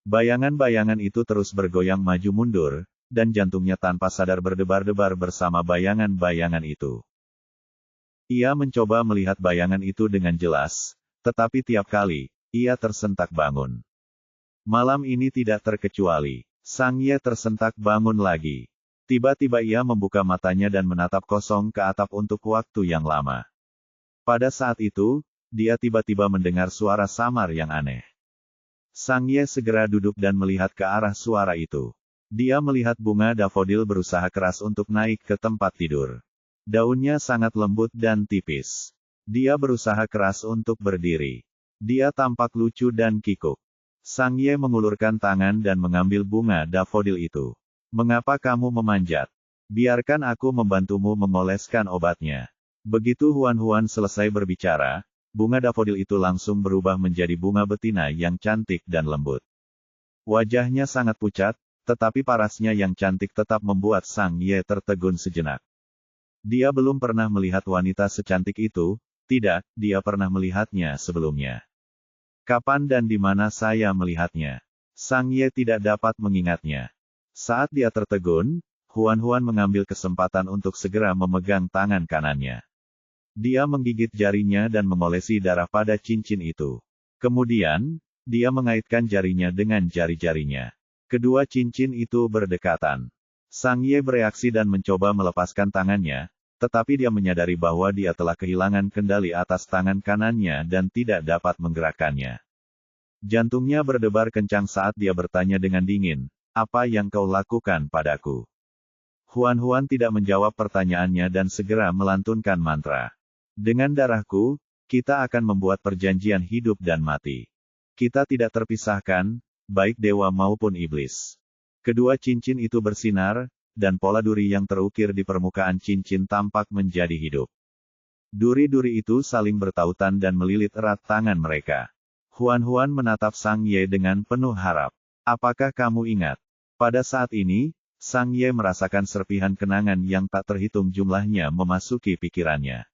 Bayangan-bayangan itu terus bergoyang maju mundur, dan jantungnya tanpa sadar berdebar-debar bersama bayangan-bayangan itu. Ia mencoba melihat bayangan itu dengan jelas, tetapi tiap kali, ia tersentak bangun. Malam ini tidak terkecuali. Sang Ye tersentak bangun lagi. Tiba-tiba ia membuka matanya dan menatap kosong ke atap untuk waktu yang lama. Pada saat itu, dia tiba-tiba mendengar suara samar yang aneh. Sang Ye segera duduk dan melihat ke arah suara itu. Dia melihat bunga dafodil berusaha keras untuk naik ke tempat tidur. Daunnya sangat lembut dan tipis. Dia berusaha keras untuk berdiri. Dia tampak lucu dan kikuk. Sang Ye mengulurkan tangan dan mengambil bunga dafodil itu. Mengapa kamu memanjat? Biarkan aku membantumu mengoleskan obatnya. Begitu Huan selesai berbicara, bunga dafodil itu langsung berubah menjadi bunga betina yang cantik dan lembut. Wajahnya sangat pucat, tetapi parasnya yang cantik tetap membuat Sang Ye tertegun sejenak. Dia belum pernah melihat wanita secantik itu, tidak, dia pernah melihatnya sebelumnya. Kapan dan di mana saya melihatnya? Sang Ye tidak dapat mengingatnya. Saat dia tertegun, Huan mengambil kesempatan untuk segera memegang tangan kanannya. Dia menggigit jarinya dan mengolesi darah pada cincin itu. Kemudian, dia mengaitkan jarinya dengan jari-jarinya. Kedua cincin itu berdekatan. Sang Ye bereaksi dan mencoba melepaskan tangannya, tetapi dia menyadari bahwa dia telah kehilangan kendali atas tangan kanannya dan tidak dapat menggerakkannya. Jantungnya berdebar kencang saat dia bertanya dengan dingin, "Apa yang kau lakukan padaku?" Huan tidak menjawab pertanyaannya dan segera melantunkan mantra. "Dengan darahku, kita akan membuat perjanjian hidup dan mati. Kita tidak terpisahkan, baik dewa maupun iblis." Kedua cincin itu bersinar, dan pola duri yang terukir di permukaan cincin tampak menjadi hidup. Duri-duri itu saling bertautan dan melilit erat tangan mereka. Huan menatap Sang Ye dengan penuh harap. "Apakah kamu ingat?" Pada saat ini, Sang Ye merasakan serpihan kenangan yang tak terhitung jumlahnya memasuki pikirannya.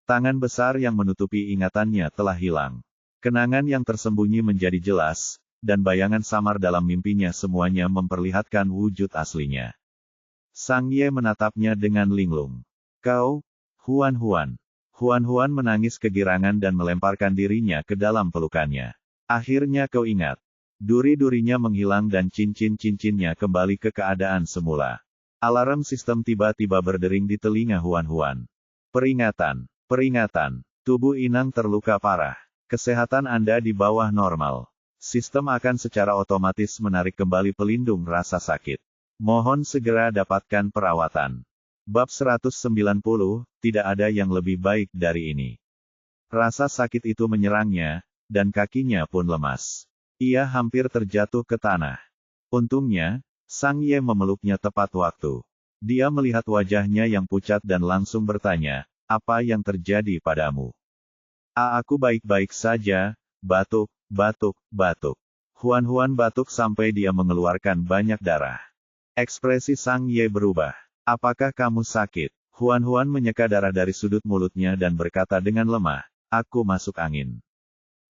Tangan besar yang menutupi ingatannya telah hilang. Kenangan yang tersembunyi menjadi jelas, dan bayangan samar dalam mimpinya semuanya memperlihatkan wujud aslinya. Sang Ye menatapnya dengan linglung. "Kau, Huan." Huan menangis kegirangan dan melemparkan dirinya ke dalam pelukannya. "Akhirnya kau ingat." Duri-durinya menghilang dan cincin-cincinnya kembali ke keadaan semula. Alarm sistem tiba-tiba berdering di telinga Huan. "Peringatan, peringatan. Tubuh Inang terluka parah. Kesehatan Anda di bawah normal. Sistem akan secara otomatis menarik kembali pelindung rasa sakit. Mohon segera dapatkan perawatan." Bab 190, tidak ada yang lebih baik dari ini. Rasa sakit itu menyerangnya, dan kakinya pun lemas. Ia hampir terjatuh ke tanah. Untungnya, Sang Ye memeluknya tepat waktu. Dia melihat wajahnya yang pucat dan langsung bertanya, "Apa yang terjadi padamu?" Aku baik-baik saja." Batuk. Huan batuk sampai dia mengeluarkan banyak darah. Ekspresi Sang Ye berubah. "Apakah kamu sakit?" Huan menyeka darah dari sudut mulutnya dan berkata dengan lemah, "Aku masuk angin.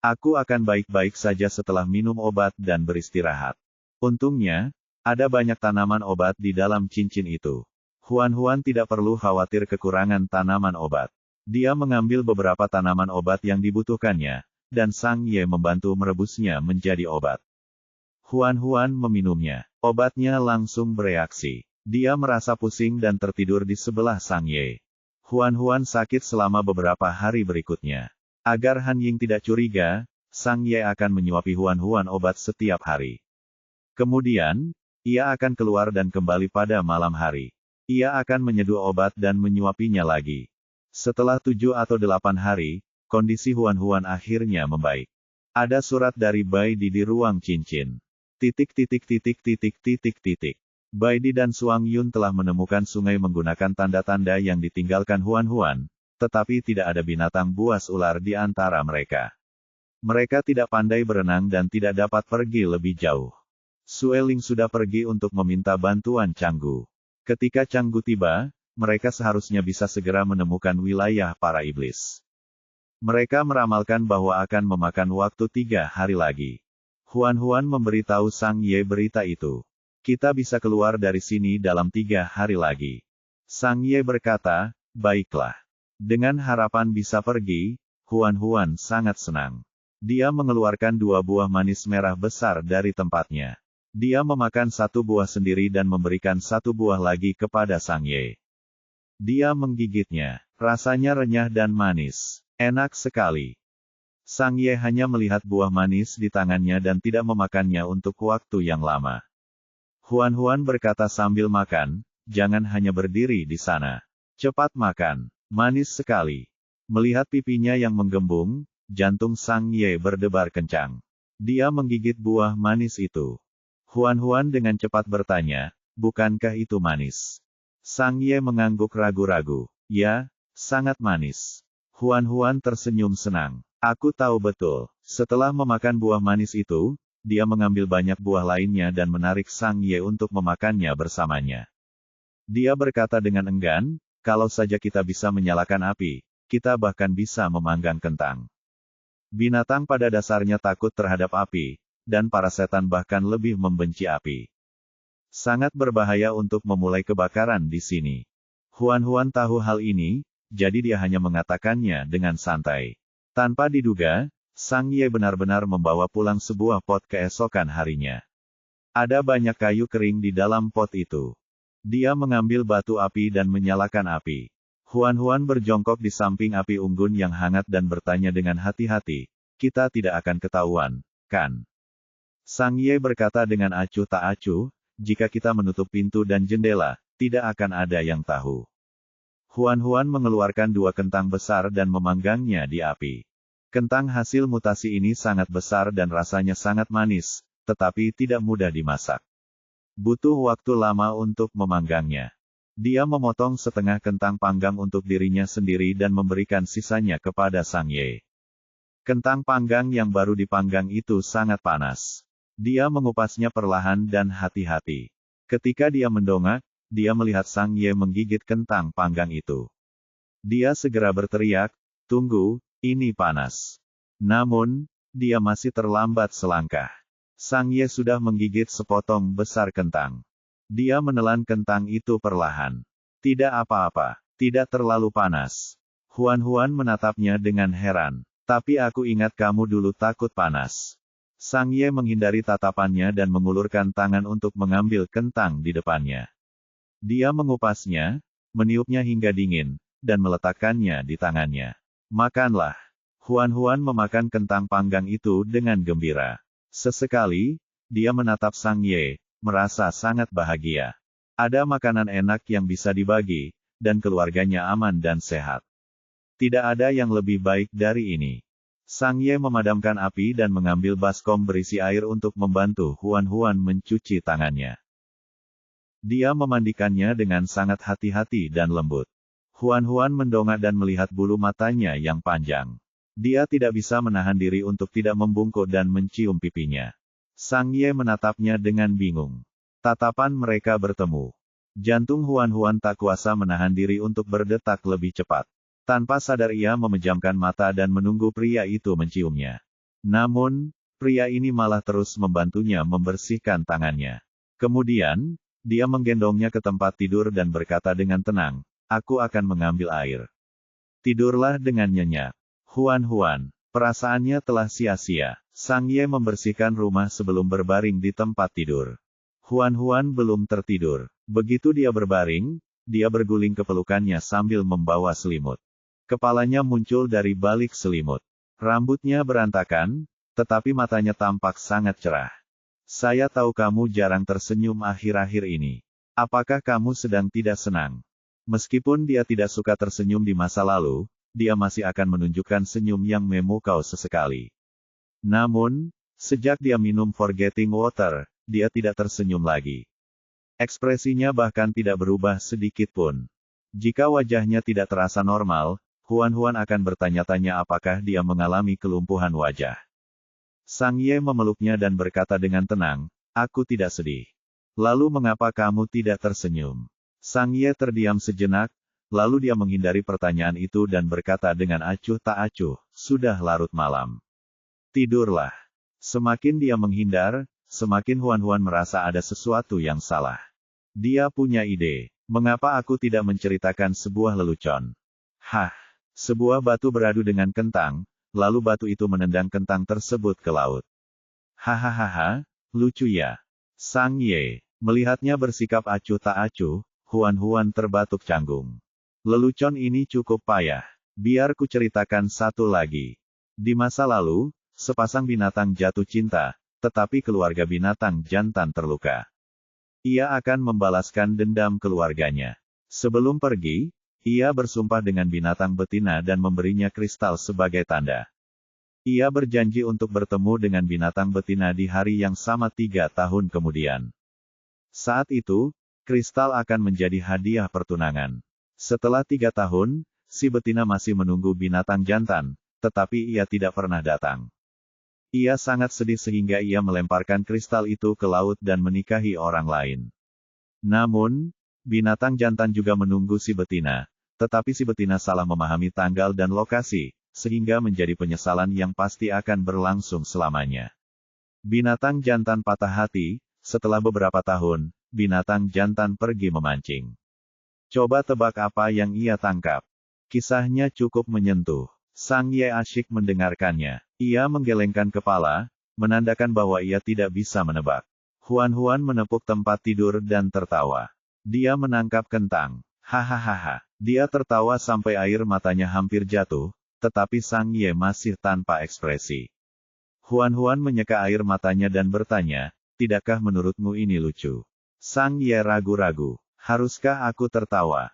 Aku akan baik-baik saja setelah minum obat dan beristirahat." Untungnya, ada banyak tanaman obat di dalam cincin itu. Huan tidak perlu khawatir kekurangan tanaman obat. Dia mengambil beberapa tanaman obat yang dibutuhkannya, dan Sang Ye membantu merebusnya menjadi obat. Huan meminumnya. Obatnya langsung bereaksi. Dia merasa pusing dan tertidur di sebelah Sang Ye. Huan sakit selama beberapa hari berikutnya. Agar Han Ying tidak curiga, Sang Ye akan menyuapi Huan obat setiap hari. Kemudian, ia akan keluar dan kembali pada malam hari. Ia akan menyeduh obat dan menyuapinya lagi. Setelah 7 atau 8 hari, kondisi Huan akhirnya membaik. Ada surat dari Bai Di ruang cincin. Bai Di dan Suang Yun telah menemukan sungai menggunakan tanda-tanda yang ditinggalkan Huan, tetapi tidak ada binatang buas ular di antara mereka. Mereka tidak pandai berenang dan tidak dapat pergi lebih jauh. Sue Ling sudah pergi untuk meminta bantuan Canggu. Ketika Canggu tiba, mereka seharusnya bisa segera menemukan wilayah para iblis. Mereka meramalkan bahwa akan memakan waktu 3 hari lagi. Huan memberitahu Sang Ye berita itu. "Kita bisa keluar dari sini dalam 3 hari lagi." Sang Ye berkata, "Baiklah." Dengan harapan bisa pergi, Huan sangat senang. Dia mengeluarkan 2 buah manis merah besar dari tempatnya. Dia memakan 1 buah sendiri dan memberikan 1 buah lagi kepada Sang Ye. Dia menggigitnya. Rasanya renyah dan manis. Enak sekali. Sang Ye hanya melihat buah manis di tangannya dan tidak memakannya untuk waktu yang lama. Huan berkata sambil makan, "Jangan hanya berdiri di sana. Cepat makan. Manis sekali. Melihat pipinya yang menggembung, jantung Sang Ye berdebar kencang. Dia menggigit buah manis itu. Huan dengan cepat bertanya, bukankah itu manis? Sang Ye mengangguk ragu-ragu. Ya, sangat manis. Huan tersenyum senang. Aku tahu betul. Setelah memakan buah manis itu, dia mengambil banyak buah lainnya dan menarik Sang Ye untuk memakannya bersamanya. Dia berkata dengan enggan, kalau saja kita bisa menyalakan api, kita bahkan bisa memanggang kentang. Binatang pada dasarnya takut terhadap api, dan para setan bahkan lebih membenci api. Sangat berbahaya untuk memulai kebakaran di sini. Huan tahu hal ini, jadi dia hanya mengatakannya dengan santai. Tanpa diduga, Sang Ye benar-benar membawa pulang sebuah pot keesokan harinya. Ada banyak kayu kering di dalam pot itu. Dia mengambil batu api dan menyalakan api. Huan berjongkok di samping api unggun yang hangat dan bertanya dengan hati-hati, kita tidak akan ketahuan, kan? Sang Ye berkata dengan acuh tak acuh, jika kita menutup pintu dan jendela, tidak akan ada yang tahu. Huan mengeluarkan 2 kentang besar dan memanggangnya di api. Kentang hasil mutasi ini sangat besar dan rasanya sangat manis, tetapi tidak mudah dimasak. Butuh waktu lama untuk memanggangnya. Dia memotong setengah kentang panggang untuk dirinya sendiri dan memberikan sisanya kepada Sang Ye. Kentang panggang yang baru dipanggang itu sangat panas. Dia mengupasnya perlahan dan hati-hati. Ketika dia mendongak, dia melihat Sang Ye menggigit kentang panggang itu. Dia segera berteriak, tunggu, ini panas. Namun, dia masih terlambat selangkah. Sang Ye sudah menggigit sepotong besar kentang. Dia menelan kentang itu perlahan. Tidak apa-apa, tidak terlalu panas. Huan menatapnya dengan heran. Tapi aku ingat kamu dulu takut panas. Sang Ye menghindari tatapannya dan mengulurkan tangan untuk mengambil kentang di depannya. Dia mengupasnya, meniupnya hingga dingin, dan meletakkannya di tangannya. Makanlah. Huan memakan kentang panggang itu dengan gembira. Sesekali, dia menatap Sang Ye, merasa sangat bahagia. Ada makanan enak yang bisa dibagi, dan keluarganya aman dan sehat. Tidak ada yang lebih baik dari ini. Sang Ye memadamkan api dan mengambil baskom berisi air untuk membantu Huan mencuci tangannya. Dia memandikannya dengan sangat hati-hati dan lembut. Huan mendongak dan melihat bulu matanya yang panjang. Dia tidak bisa menahan diri untuk tidak membungkuk dan mencium pipinya. Sang Ye menatapnya dengan bingung. Tatapan mereka bertemu. Jantung Huan tak kuasa menahan diri untuk berdetak lebih cepat. Tanpa sadar ia memejamkan mata dan menunggu pria itu menciumnya. Namun, pria ini malah terus membantunya membersihkan tangannya. Kemudian, dia menggendongnya ke tempat tidur dan berkata dengan tenang, aku akan mengambil air. Tidurlah dengan nyenyak. Huan, perasaannya telah sia-sia. Sang Ye membersihkan rumah sebelum berbaring di tempat tidur. Huan belum tertidur. Begitu dia berbaring, dia berguling ke pelukannya sambil membawa selimut. Kepalanya muncul dari balik selimut. Rambutnya berantakan, tetapi matanya tampak sangat cerah. Saya tahu kamu jarang tersenyum akhir-akhir ini. Apakah kamu sedang tidak senang? Meskipun dia tidak suka tersenyum di masa lalu, dia masih akan menunjukkan senyum yang memukau sesekali. Namun, sejak dia minum Forgetting Water, dia tidak tersenyum lagi. Ekspresinya bahkan tidak berubah sedikit pun. Jika wajahnya tidak terasa normal, Huan akan bertanya-tanya apakah dia mengalami kelumpuhan wajah. Sang Ye memeluknya dan berkata dengan tenang, aku tidak sedih. Lalu mengapa kamu tidak tersenyum? Sang Ye terdiam sejenak, lalu dia menghindari pertanyaan itu dan berkata dengan acuh tak acuh, sudah larut malam. Tidurlah. Semakin dia menghindar, semakin Huan merasa ada sesuatu yang salah. Dia punya ide. Mengapa aku tidak menceritakan sebuah lelucon? Hah! Sebuah batu beradu dengan kentang, lalu batu itu menendang kentang tersebut ke laut. Hahaha, lucu ya. Sang Ye, melihatnya bersikap acuh tak acuh, Huan terbatuk canggung. Lelucon ini cukup payah. Biar ku ceritakan satu lagi. Di masa lalu, sepasang binatang jatuh cinta, tetapi keluarga binatang jantan terluka. Ia akan membalaskan dendam keluarganya. Sebelum pergi, Ia bersumpah dengan binatang betina dan memberinya kristal sebagai tanda. Ia berjanji untuk bertemu dengan binatang betina di hari yang sama 3 tahun kemudian. Saat itu, kristal akan menjadi hadiah pertunangan. Setelah 3 tahun, si betina masih menunggu binatang jantan, tetapi ia tidak pernah datang. Ia sangat sedih sehingga ia melemparkan kristal itu ke laut dan menikahi orang lain. Namun, binatang jantan juga menunggu si betina, tetapi si betina salah memahami tanggal dan lokasi, sehingga menjadi penyesalan yang pasti akan berlangsung selamanya. Binatang jantan patah hati. Setelah beberapa tahun, binatang jantan pergi memancing. Coba tebak apa yang ia tangkap. Kisahnya cukup menyentuh. Sang Ye asyik mendengarkannya. Ia menggelengkan kepala, menandakan bahwa ia tidak bisa menebak. Huan menepuk tempat tidur dan tertawa. Dia menangkap kentang. Hahaha. Dia tertawa sampai air matanya hampir jatuh, tetapi Sang Ye masih tanpa ekspresi. Huan menyeka air matanya dan bertanya, "Tidakkah menurutmu ini lucu?" Sang Ye ragu-ragu. "Haruskah aku tertawa?"